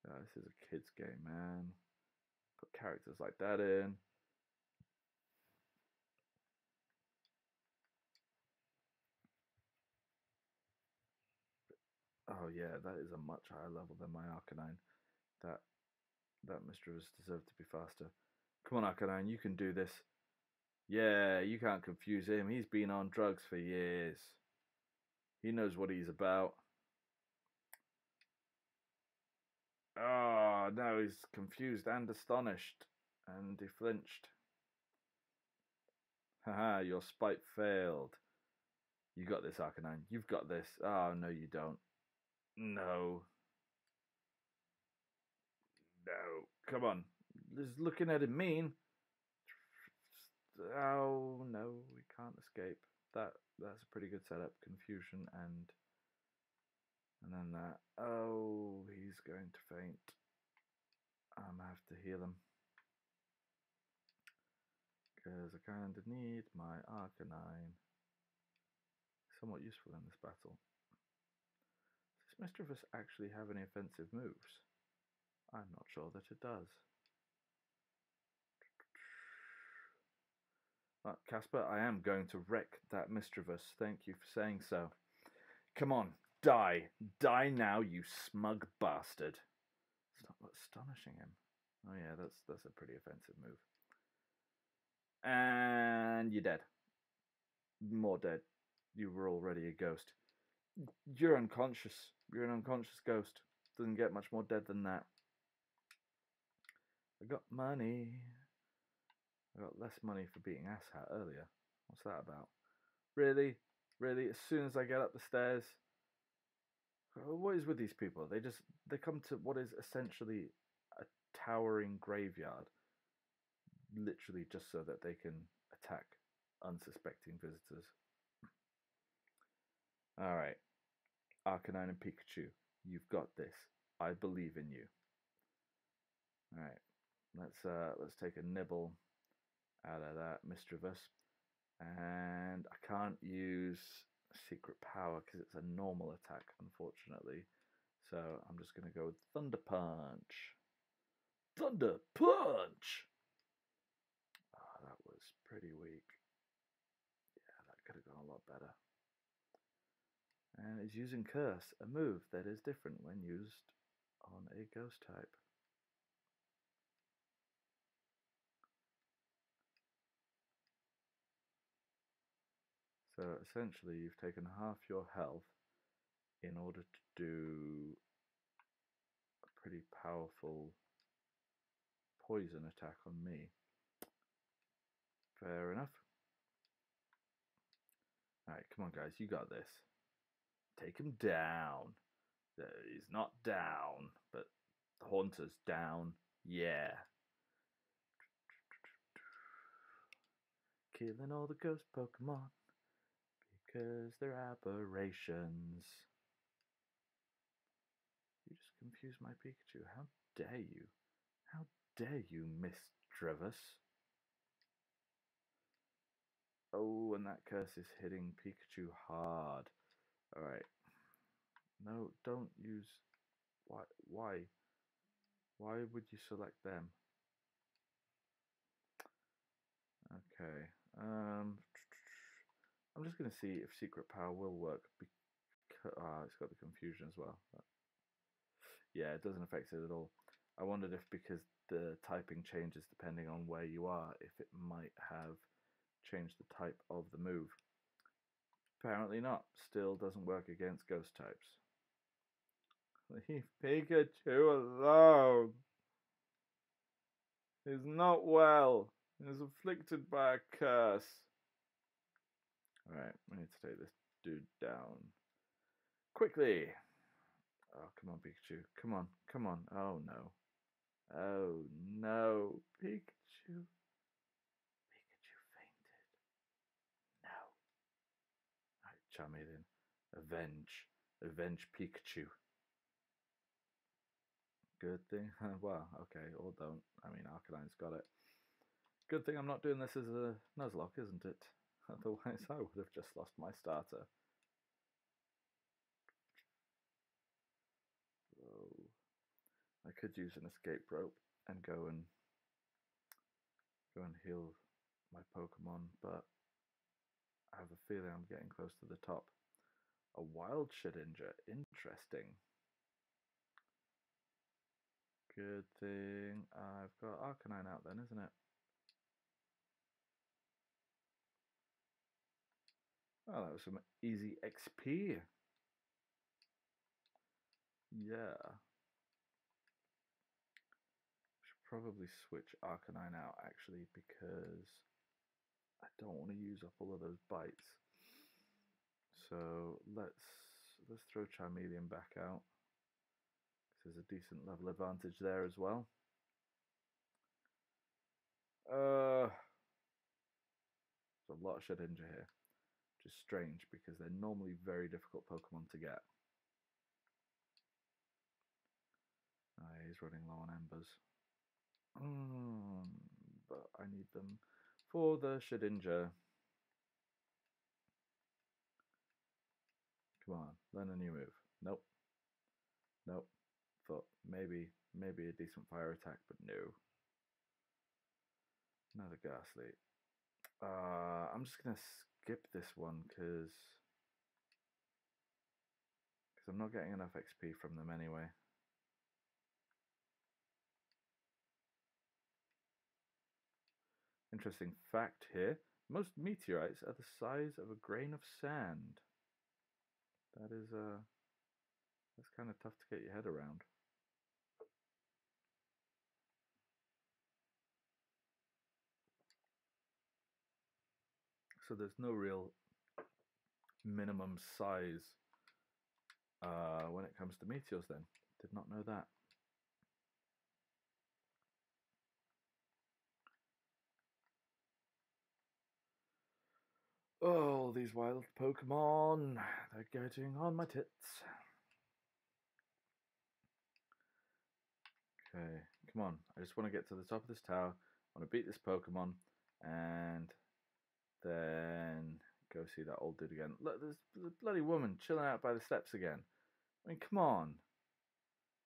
Yeah, this is a kid's game, man. Put characters like that in. Oh yeah, that is a much higher level than my Arcanine. That Misdreavus deserved to be faster. Come on, Arcanine, you can do this. Yeah, you can't confuse him. He's been on drugs for years. He knows what he's about. Oh, now he's confused and astonished. And he flinched. Haha, your spite failed. You got this, Arcanine. You've got this. Oh, no, you don't. No. No. Come on. Just looking at him mean. Oh, no, we can't escape. That's a pretty good setup. Confusion and then that. Oh, he's going to faint. I'm gonna have to heal him. Because I kind of need my Arcanine. Somewhat useful in this battle. Does Misdreavus actually have any offensive moves? I'm not sure that it does. Casper, I am going to wreck that Misdreavus. Thank you for saying so. Come on, die. Die now, you smug bastard. Stop astonishing him. Oh yeah, that's a pretty offensive move. And you're dead. More dead. You were already a ghost. You're unconscious. You're an unconscious ghost. Doesn't get much more dead than that. I got money. I got less money for beating Asshat earlier. What's that about? Really? Really? As soon as I get up the stairs? What is with these people? They come to what is essentially a towering graveyard. Literally just so that they can attack unsuspecting visitors. Alright. Arcanine and Pikachu. You've got this. I believe in you. Alright. Let's take a nibble out of that Misdreavus. And I can't use secret power because it's a normal attack, unfortunately. So I'm just going to go with Thunder Punch. Thunder Punch! Oh, that was pretty weak. Yeah, that could have gone a lot better. And it's using Curse, a move that is different when used on a ghost type. So essentially you've taken half your health in order to do a pretty powerful poison attack on me. Fair enough. Alright, come on guys, you got this. Take him down. He's not down, but the Haunter's down. Yeah. Killing all the ghost Pokemon because they're aberrations. You just confused my Pikachu. How dare you? How dare you, mischievous? Oh, and that curse is hitting Pikachu hard. Alright. No, don't use... Why? Why would you select them? Okay. I'm just going to see if Secret Power will work. Because, it's got the confusion as well. But yeah, it doesn't affect it at all. I wondered if because the typing changes depending on where you are, if it might have changed the type of the move. Apparently not. Still doesn't work against ghost types. Leave Pikachu alone. He's not well. He's afflicted by a curse. Alright, we need to take this dude down. Quickly! Oh, come on, Pikachu. Come on, come on. Oh, no. Oh, no. Pikachu. Pikachu fainted. No. Alright, Charmeleon. Avenge. Avenge Pikachu. Good thing. Well, okay, or don't. I mean, Arcanine's got it. Good thing I'm not doing this as a Nuzlocke, isn't it? Otherwise, I would have just lost my starter. So, I could use an escape rope and go and heal my Pokemon, but I have a feeling I'm getting close to the top. A wild Shedinja, interesting. Good thing I've got Arcanine out then, isn't it? Oh, that was some easy XP. Yeah. Should probably switch Arcanine out actually because I don't want to use up all of those bites. So let's throw Charmeleon back out. There's a decent level advantage there as well. There's a lot of Shedinja here, which is strange because they're normally very difficult Pokemon to get. He's running low on embers. But I need them for the Shedinja. Come on, learn a new move. Nope. Nope. Thought maybe a decent fire attack, but no. Another Ghastly. I'm just gonna skip this one because I'm not getting enough XP from them anyway. Interesting fact here, most meteorites are the size of a grain of sand. That is, that's kind of tough to get your head around. So there's no real minimum size when it comes to meteors then. Did not know that. Oh, these wild Pokemon, they're getting on my tits. Okay, come on. I just want to get to the top of this tower. I want to beat this Pokemon and then go see that old dude again. Look, there's a bloody woman chilling out by the steps again. I mean, come on.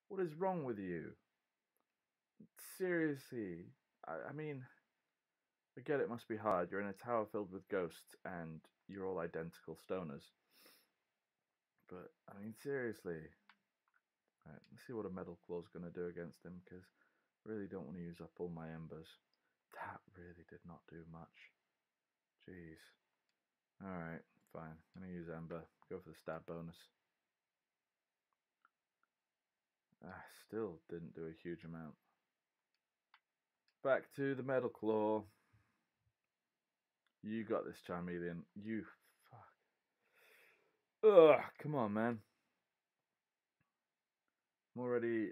What is wrong with you? Seriously. I mean, I get it must be hard. You're in a tower filled with ghosts and you're all identical stoners. But, I mean, seriously. Right, let's see what a metal claw's going to do against him, because I really don't want to use up all my embers. That really did not do much. Jeez. Alright, fine. I'm going to use ember. Go for the stab bonus. Still didn't do a huge amount. Back to the metal claw. You got this, Charmeleon. You fuck. Ugh, come on, man. I'm already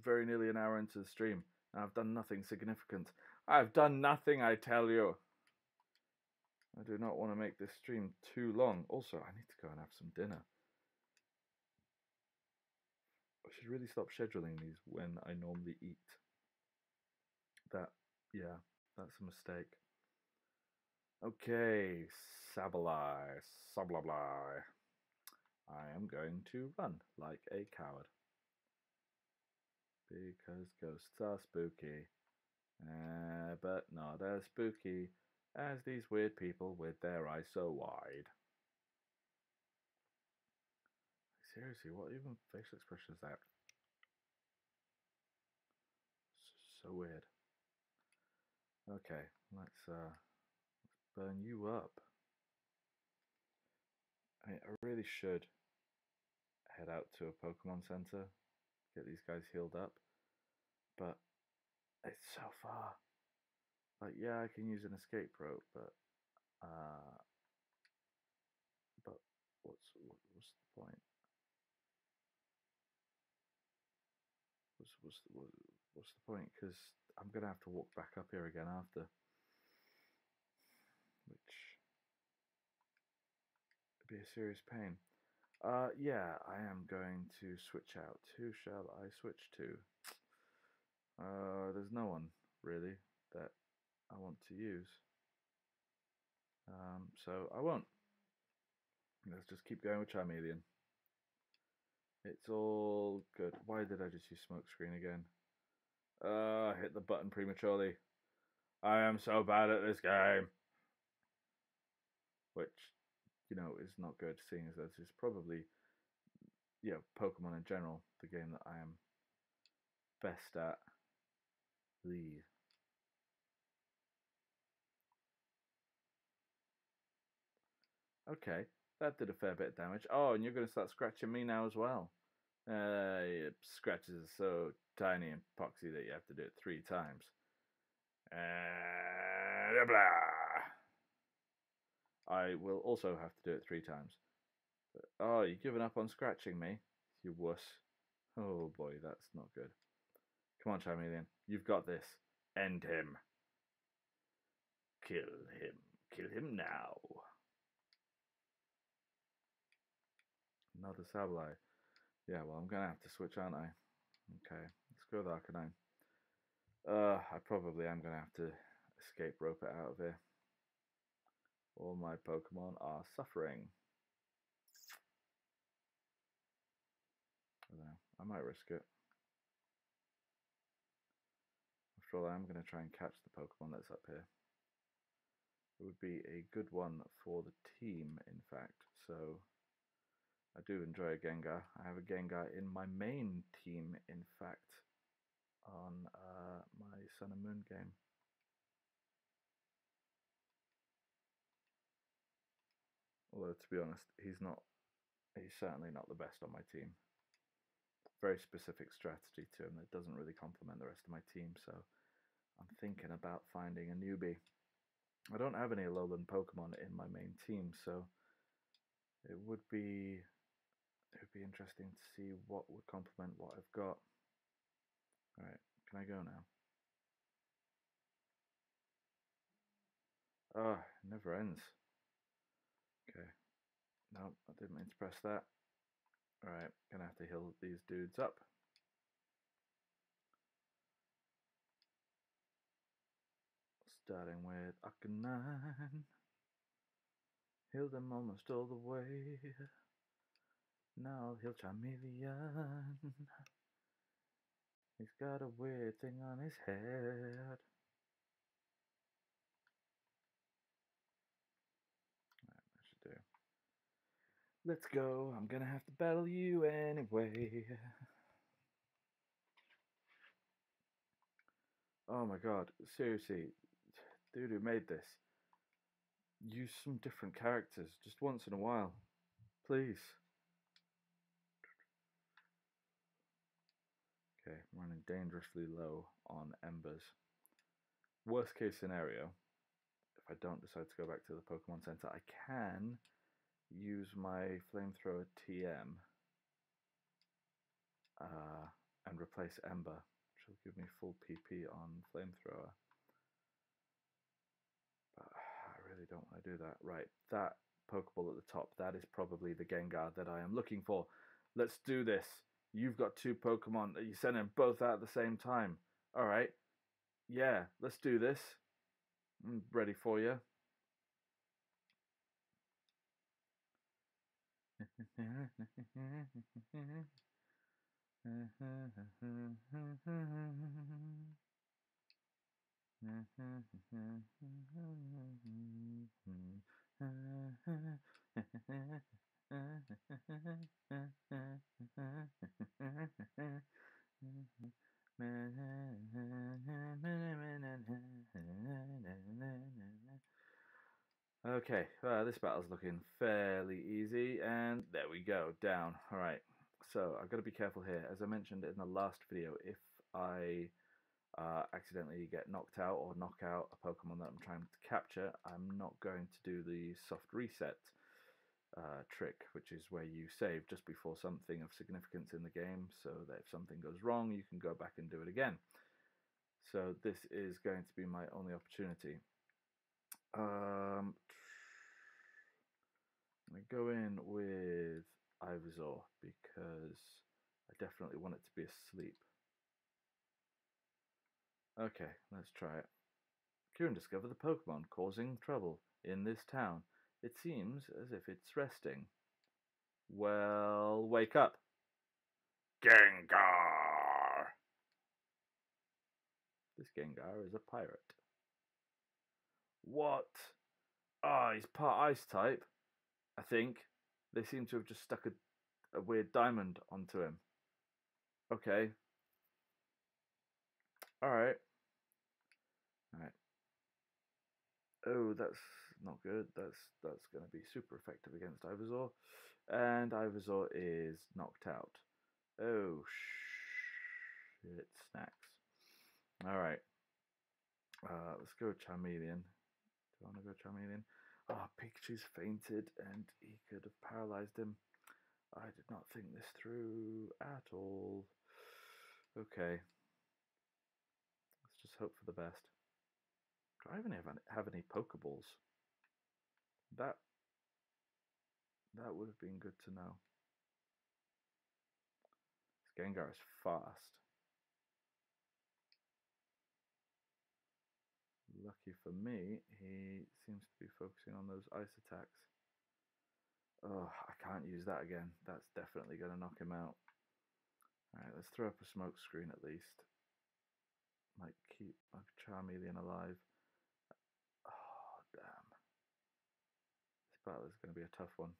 very nearly an hour into the stream, and I've done nothing significant. I've done nothing, I tell you. I do not want to make this stream too long. Also, I need to go and have some dinner. I should really stop scheduling these when I normally eat. Yeah, that's a mistake. Okay, Sableye, Sablably. I am going to run like a coward. Because ghosts are spooky. But not as spooky as these weird people with their eyes so wide. Seriously, what even facial expression is that? So weird. Okay, let's burn you up. I really should head out to a Pokemon Center, get these guys healed up, but it's so far. Like, yeah, I can use an escape rope, but what's the point? What's the point? Because I'm gonna have to walk back up here again after, which would be a serious pain. Yeah, I am going to switch out. Who shall I switch to? There's no one really that I want to use. So I won't. Let's just keep going with Charmeleon. It's all good. Why did I just use smokescreen again? I hit the button prematurely. I am so bad at this game. Which, you know, is not good, seeing as this is probably, you know, Pokemon in general, the game that I am best at. Leave. Okay, that did a fair bit of damage. Oh, and you're going to start scratching me now as well. Scratches are so tiny and poxy that you have to do it 3 times. Blah. I will also have to do it 3 times. But, oh, you've given up on scratching me, you wuss. Oh boy, that's not good. Come on, Charmeleon. You've got this. End him. Kill him. Kill him now. Another Sableye. Yeah, well, I'm going to have to switch, aren't I? Okay, let's go with Arcanine. I probably am going to have to escape rope it out of here. All my Pokemon are suffering. I don't know. I might risk it. After all, I am going to try and catch the Pokemon that's up here. It would be a good one for the team, in fact. So I do enjoy a Gengar. I have a Gengar in my main team, in fact, on my Sun and Moon game. Although, to be honest, he's certainly not the best on my team. Very specific strategy to him that doesn't really complement the rest of my team, so I'm thinking about finding a newbie. I don't have any Alolan Pokemon in my main team, so it would be interesting to see what would complement what I've got. Alright, can I go now? Oh, it never ends. Okay. No, I didn't mean to press that. Alright, gonna have to heal these dudes up. Starting with Arcanine. Healed him almost all the way. Now he'll Charmeleon. He's got a weird thing on his head. That should do. Let's go. I'm gonna have to battle you anyway. Oh my god, seriously, dude who made this, use some different characters just once in a while, please. Okay, I'm running dangerously low on embers. Worst case scenario, if I don't decide to go back to the Pokemon Center, I can use my flamethrower TM and replace Ember, which will give me full PP on flamethrower. But I really don't want to do that. Right, that Pokeball at the top, that is probably the Gengar that I am looking for. Let's do this. You've got two Pokemon. You send them both out at the same time. All right. Yeah, let's do this. I'm ready for you. Okay, this battle's looking fairly easy, and there we go, down. Alright, so I've got to be careful here. As I mentioned in the last video, if I accidentally get knocked out or knock out a Pokemon that I'm trying to capture, I'm not going to do the soft reset trick, which is where you save just before something of significance in the game, so that if something goes wrong, you can go back and do it again. So this is going to be my only opportunity. I'm going to go in with Ivysaur because I definitely want it to be asleep. Okay, let's try it. Kieran discovered the Pokemon causing trouble in this town. It seems as if it's resting. Well, wake up. Gengar! This Gengar is a pirate. What? Ah, he's part ice type, I think. They seem to have just stuck a weird diamond onto him. Okay. Alright. Alright. Oh, that's not good. That's going to be super effective against Ivysaur. And Ivysaur is knocked out. Oh, shit snacks. Alright. Let's go Charmeleon. Do I want to go Charmeleon? Oh, Pikachu's fainted and he could have paralyzed him. I did not think this through at all. Okay. Let's just hope for the best. Do I even have any Pokeballs? That would have been good to know. This Gengar is fast. Lucky for me, he seems to be focusing on those ice attacks. Oh, I can't use that again. That's definitely going to knock him out. Alright, let's throw up a smoke screen at least. Might keep my Charmeleon alive. Oh, damn. This battle is going to be a tough one.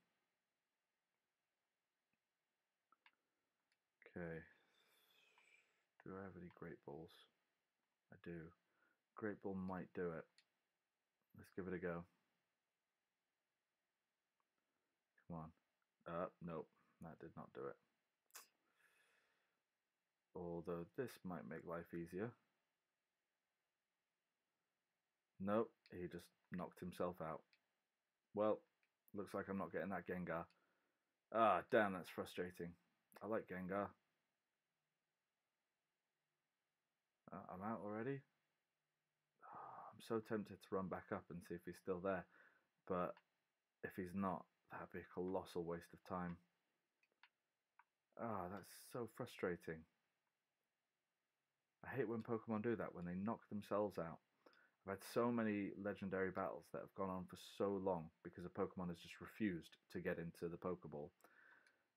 Okay. Do I have any Great Balls? I do. Great Ball might do it. Let's give it a go. Come on. Nope. That did not do it. Although this might make life easier. Nope. He just knocked himself out. Well, looks like I'm not getting that Gengar. Ah, damn, that's frustrating. I like Gengar. I'm out already? Oh, I'm so tempted to run back up and see if he's still there. But if he's not, that'd be a colossal waste of time. Ah, that's so frustrating. I hate when Pokemon do that, when they knock themselves out. I've had so many legendary battles that have gone on for so long because a Pokemon has just refused to get into the Pokeball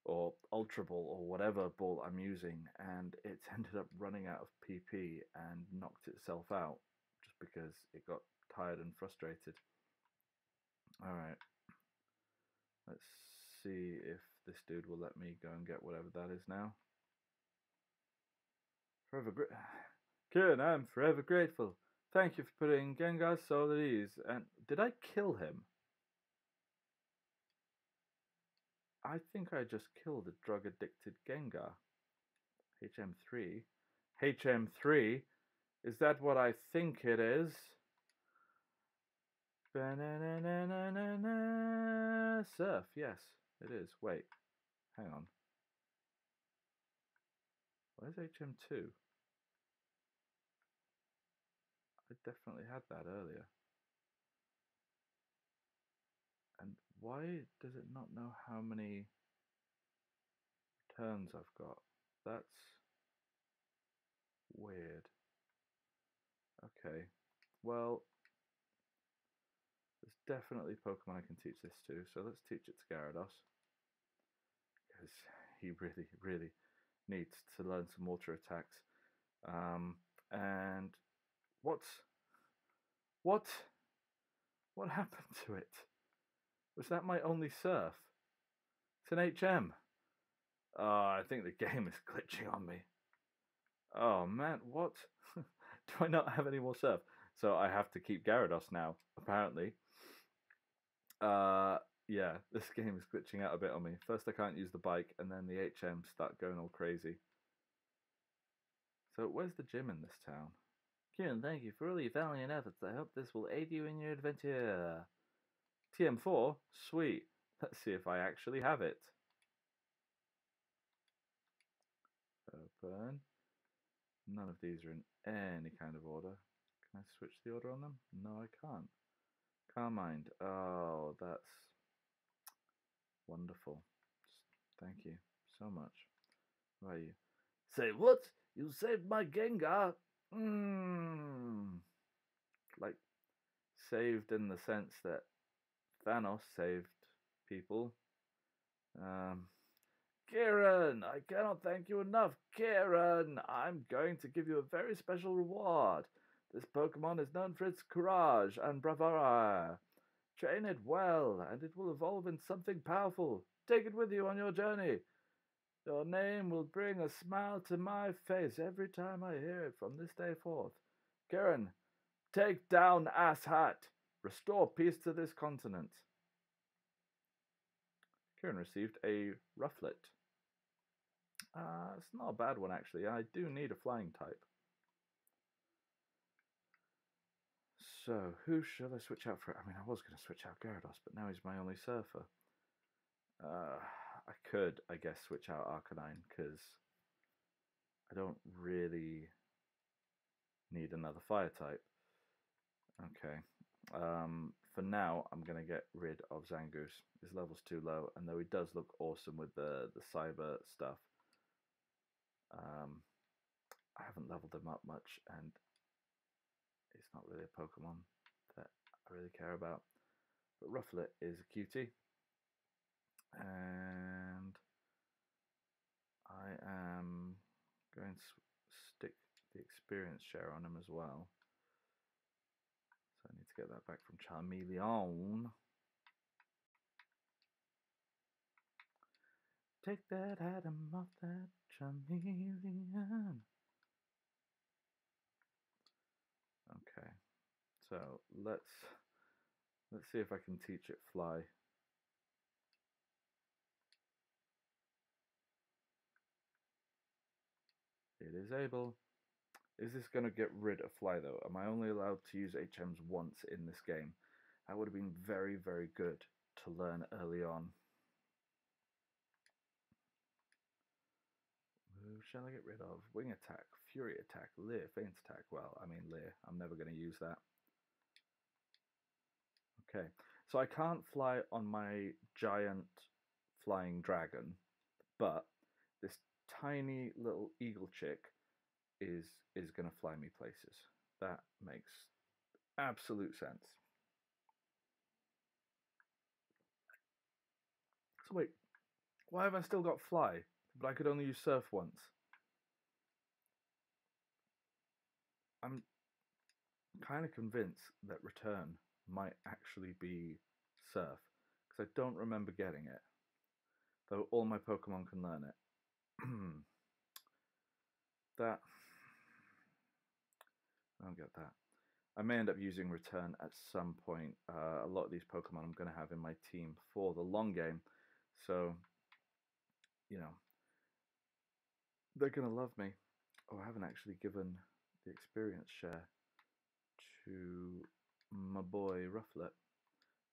or Ultra Ball or whatever ball I'm using, and it's ended up running out of PP and knocked itself out just because it got tired and frustrated. Alright, let's see if this dude will let me go and get whatever that is now. Kieran, I'm forever grateful. Thank you for putting Gengar's soul at ease. And did I kill him? I think I just killed a drug-addicted Gengar. HM3? HM3? Is that what I think it is? Surf, yes, it is. Wait, hang on. Where's HM2? I definitely had that earlier. And why does it not know how many turns I've got? That's weird. Okay, well, there's definitely Pokemon I can teach this to, so let's teach it to Gyarados. Because he really, really needs to learn some water attacks. And what happened to it? Was that my only surf? It's an HM. I think the game is glitching on me. Oh man, what? Do I not have any more surf? So I have to keep Gyarados now, apparently. Yeah, this game is glitching out a bit on me. First I can't use the bike, and then the HMs start going all crazy. So where's the gym in this town? Kieran, thank you for all your valiant efforts. I hope this will aid you in your adventure. TM4? Sweet. Let's see if I actually have it. Open. None of these are in any kind of order. Can I switch the order on them? No, I can't. Carmine. Oh, that's wonderful. Thank you so much. Where are you? Say what? You saved my Gengar? Like, saved in the sense that Thanos saved people. Kieran, I cannot thank you enough. Kieran, I'm going to give you a very special reward. This Pokemon is known for its courage and bravura. Train it well, and it will evolve into something powerful. Take it with you on your journey. Your name will bring a smile to my face every time I hear it from this day forth. Kieran, take down Ass Hat. Restore peace to this continent. Kieran received a Rufflet. It's not a bad one, actually. I do need a flying type. So, who should I switch out for? I mean, I was going to switch out Gyarados, but now he's my only surfer. I could, I guess, switch out Arcanine, because I don't really need another fire type. Okay. For now, I'm going to get rid of Zangoose. His level's too low, and though he does look awesome with the cyber stuff, I haven't leveled him up much, and it's not really a Pokemon that I really care about. But Rufflet is a cutie, and I am going to stick the experience share on him as well. So I need to get that back from Charmeleon. Take that atom off that Charmeleon. Okay, so let's see if I can teach it Fly. It is able. Is this going to get rid of Fly though? Am I only allowed to use HMs once in this game? That would have been very, very good to learn early on. Who shall I get rid of? Wing Attack, Fury Attack, Leer, Feint Attack. Well, I mean Leer. I'm never going to use that. Okay, so I can't fly on my giant flying dragon, but this tiny little eagle chick is going to fly me places. That makes absolute sense. So wait, why have I still got fly, but I could only use surf once? I'm kind of convinced that return might actually be surf, because I don't remember getting it, though all my Pokemon can learn it. That, I don't get that. I may end up using return at some point. A lot of these Pokemon I'm going to have in my team for the long game, so, you know, they're going to love me. Oh, I haven't actually given the experience share to my boy Rufflet.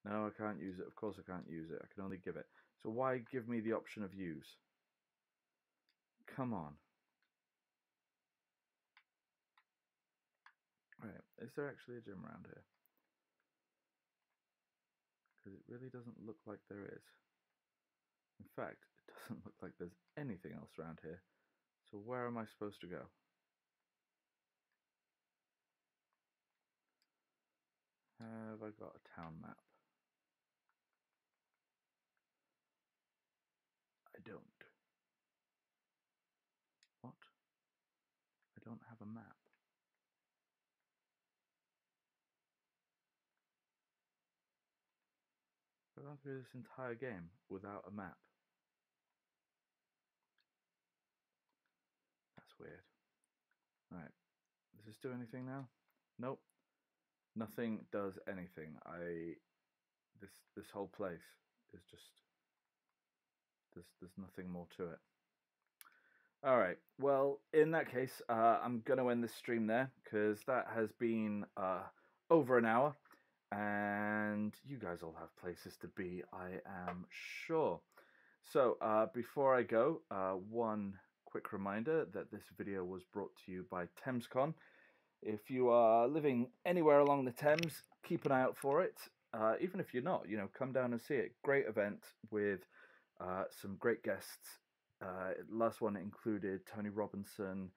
No, I can't use it. Of course I can't use it. I can only give it. So why give me the option of use? Come on. Right, is there actually a gym around here? Because it really doesn't look like there is. In fact, it doesn't look like there's anything else around here. So where am I supposed to go? Have I got a town map? I don't. What? I don't have a map. I've gone through this entire game without a map. That's weird. Right. Does this do anything now? Nope. Nothing does anything. This whole place is just there's nothing more to it. All right. Well, in that case, I'm gonna end this stream there because that has been over an hour, and you guys all have places to be, I am sure. So before I go, one quick reminder that this video was brought to you by ThamesCon. If you are living anywhere along the Thames, keep an eye out for it. Even if you're not, come down and see it. Great event with some great guests. Last one included Tony Robinson,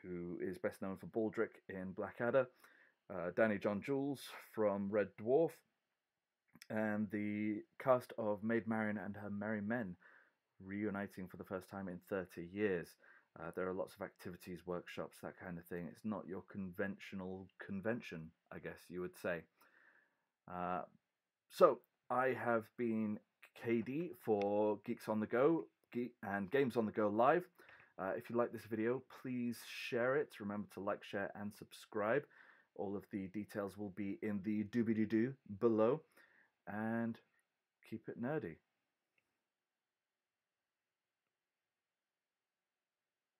who is best known for Baldric in Blackadder, Danny John Jules from Red Dwarf, and the cast of Maid Marian and Her Merry Men reuniting for the first time in 30 years. There are lots of activities, workshops, that kind of thing. It's not your conventional convention, I guess you would say. So I have been KD for Geeks on the Go and Games on the Go Live. If you like this video, please share it. Remember to like, share, and subscribe. All of the details will be in the doobie-doo below. And keep it nerdy.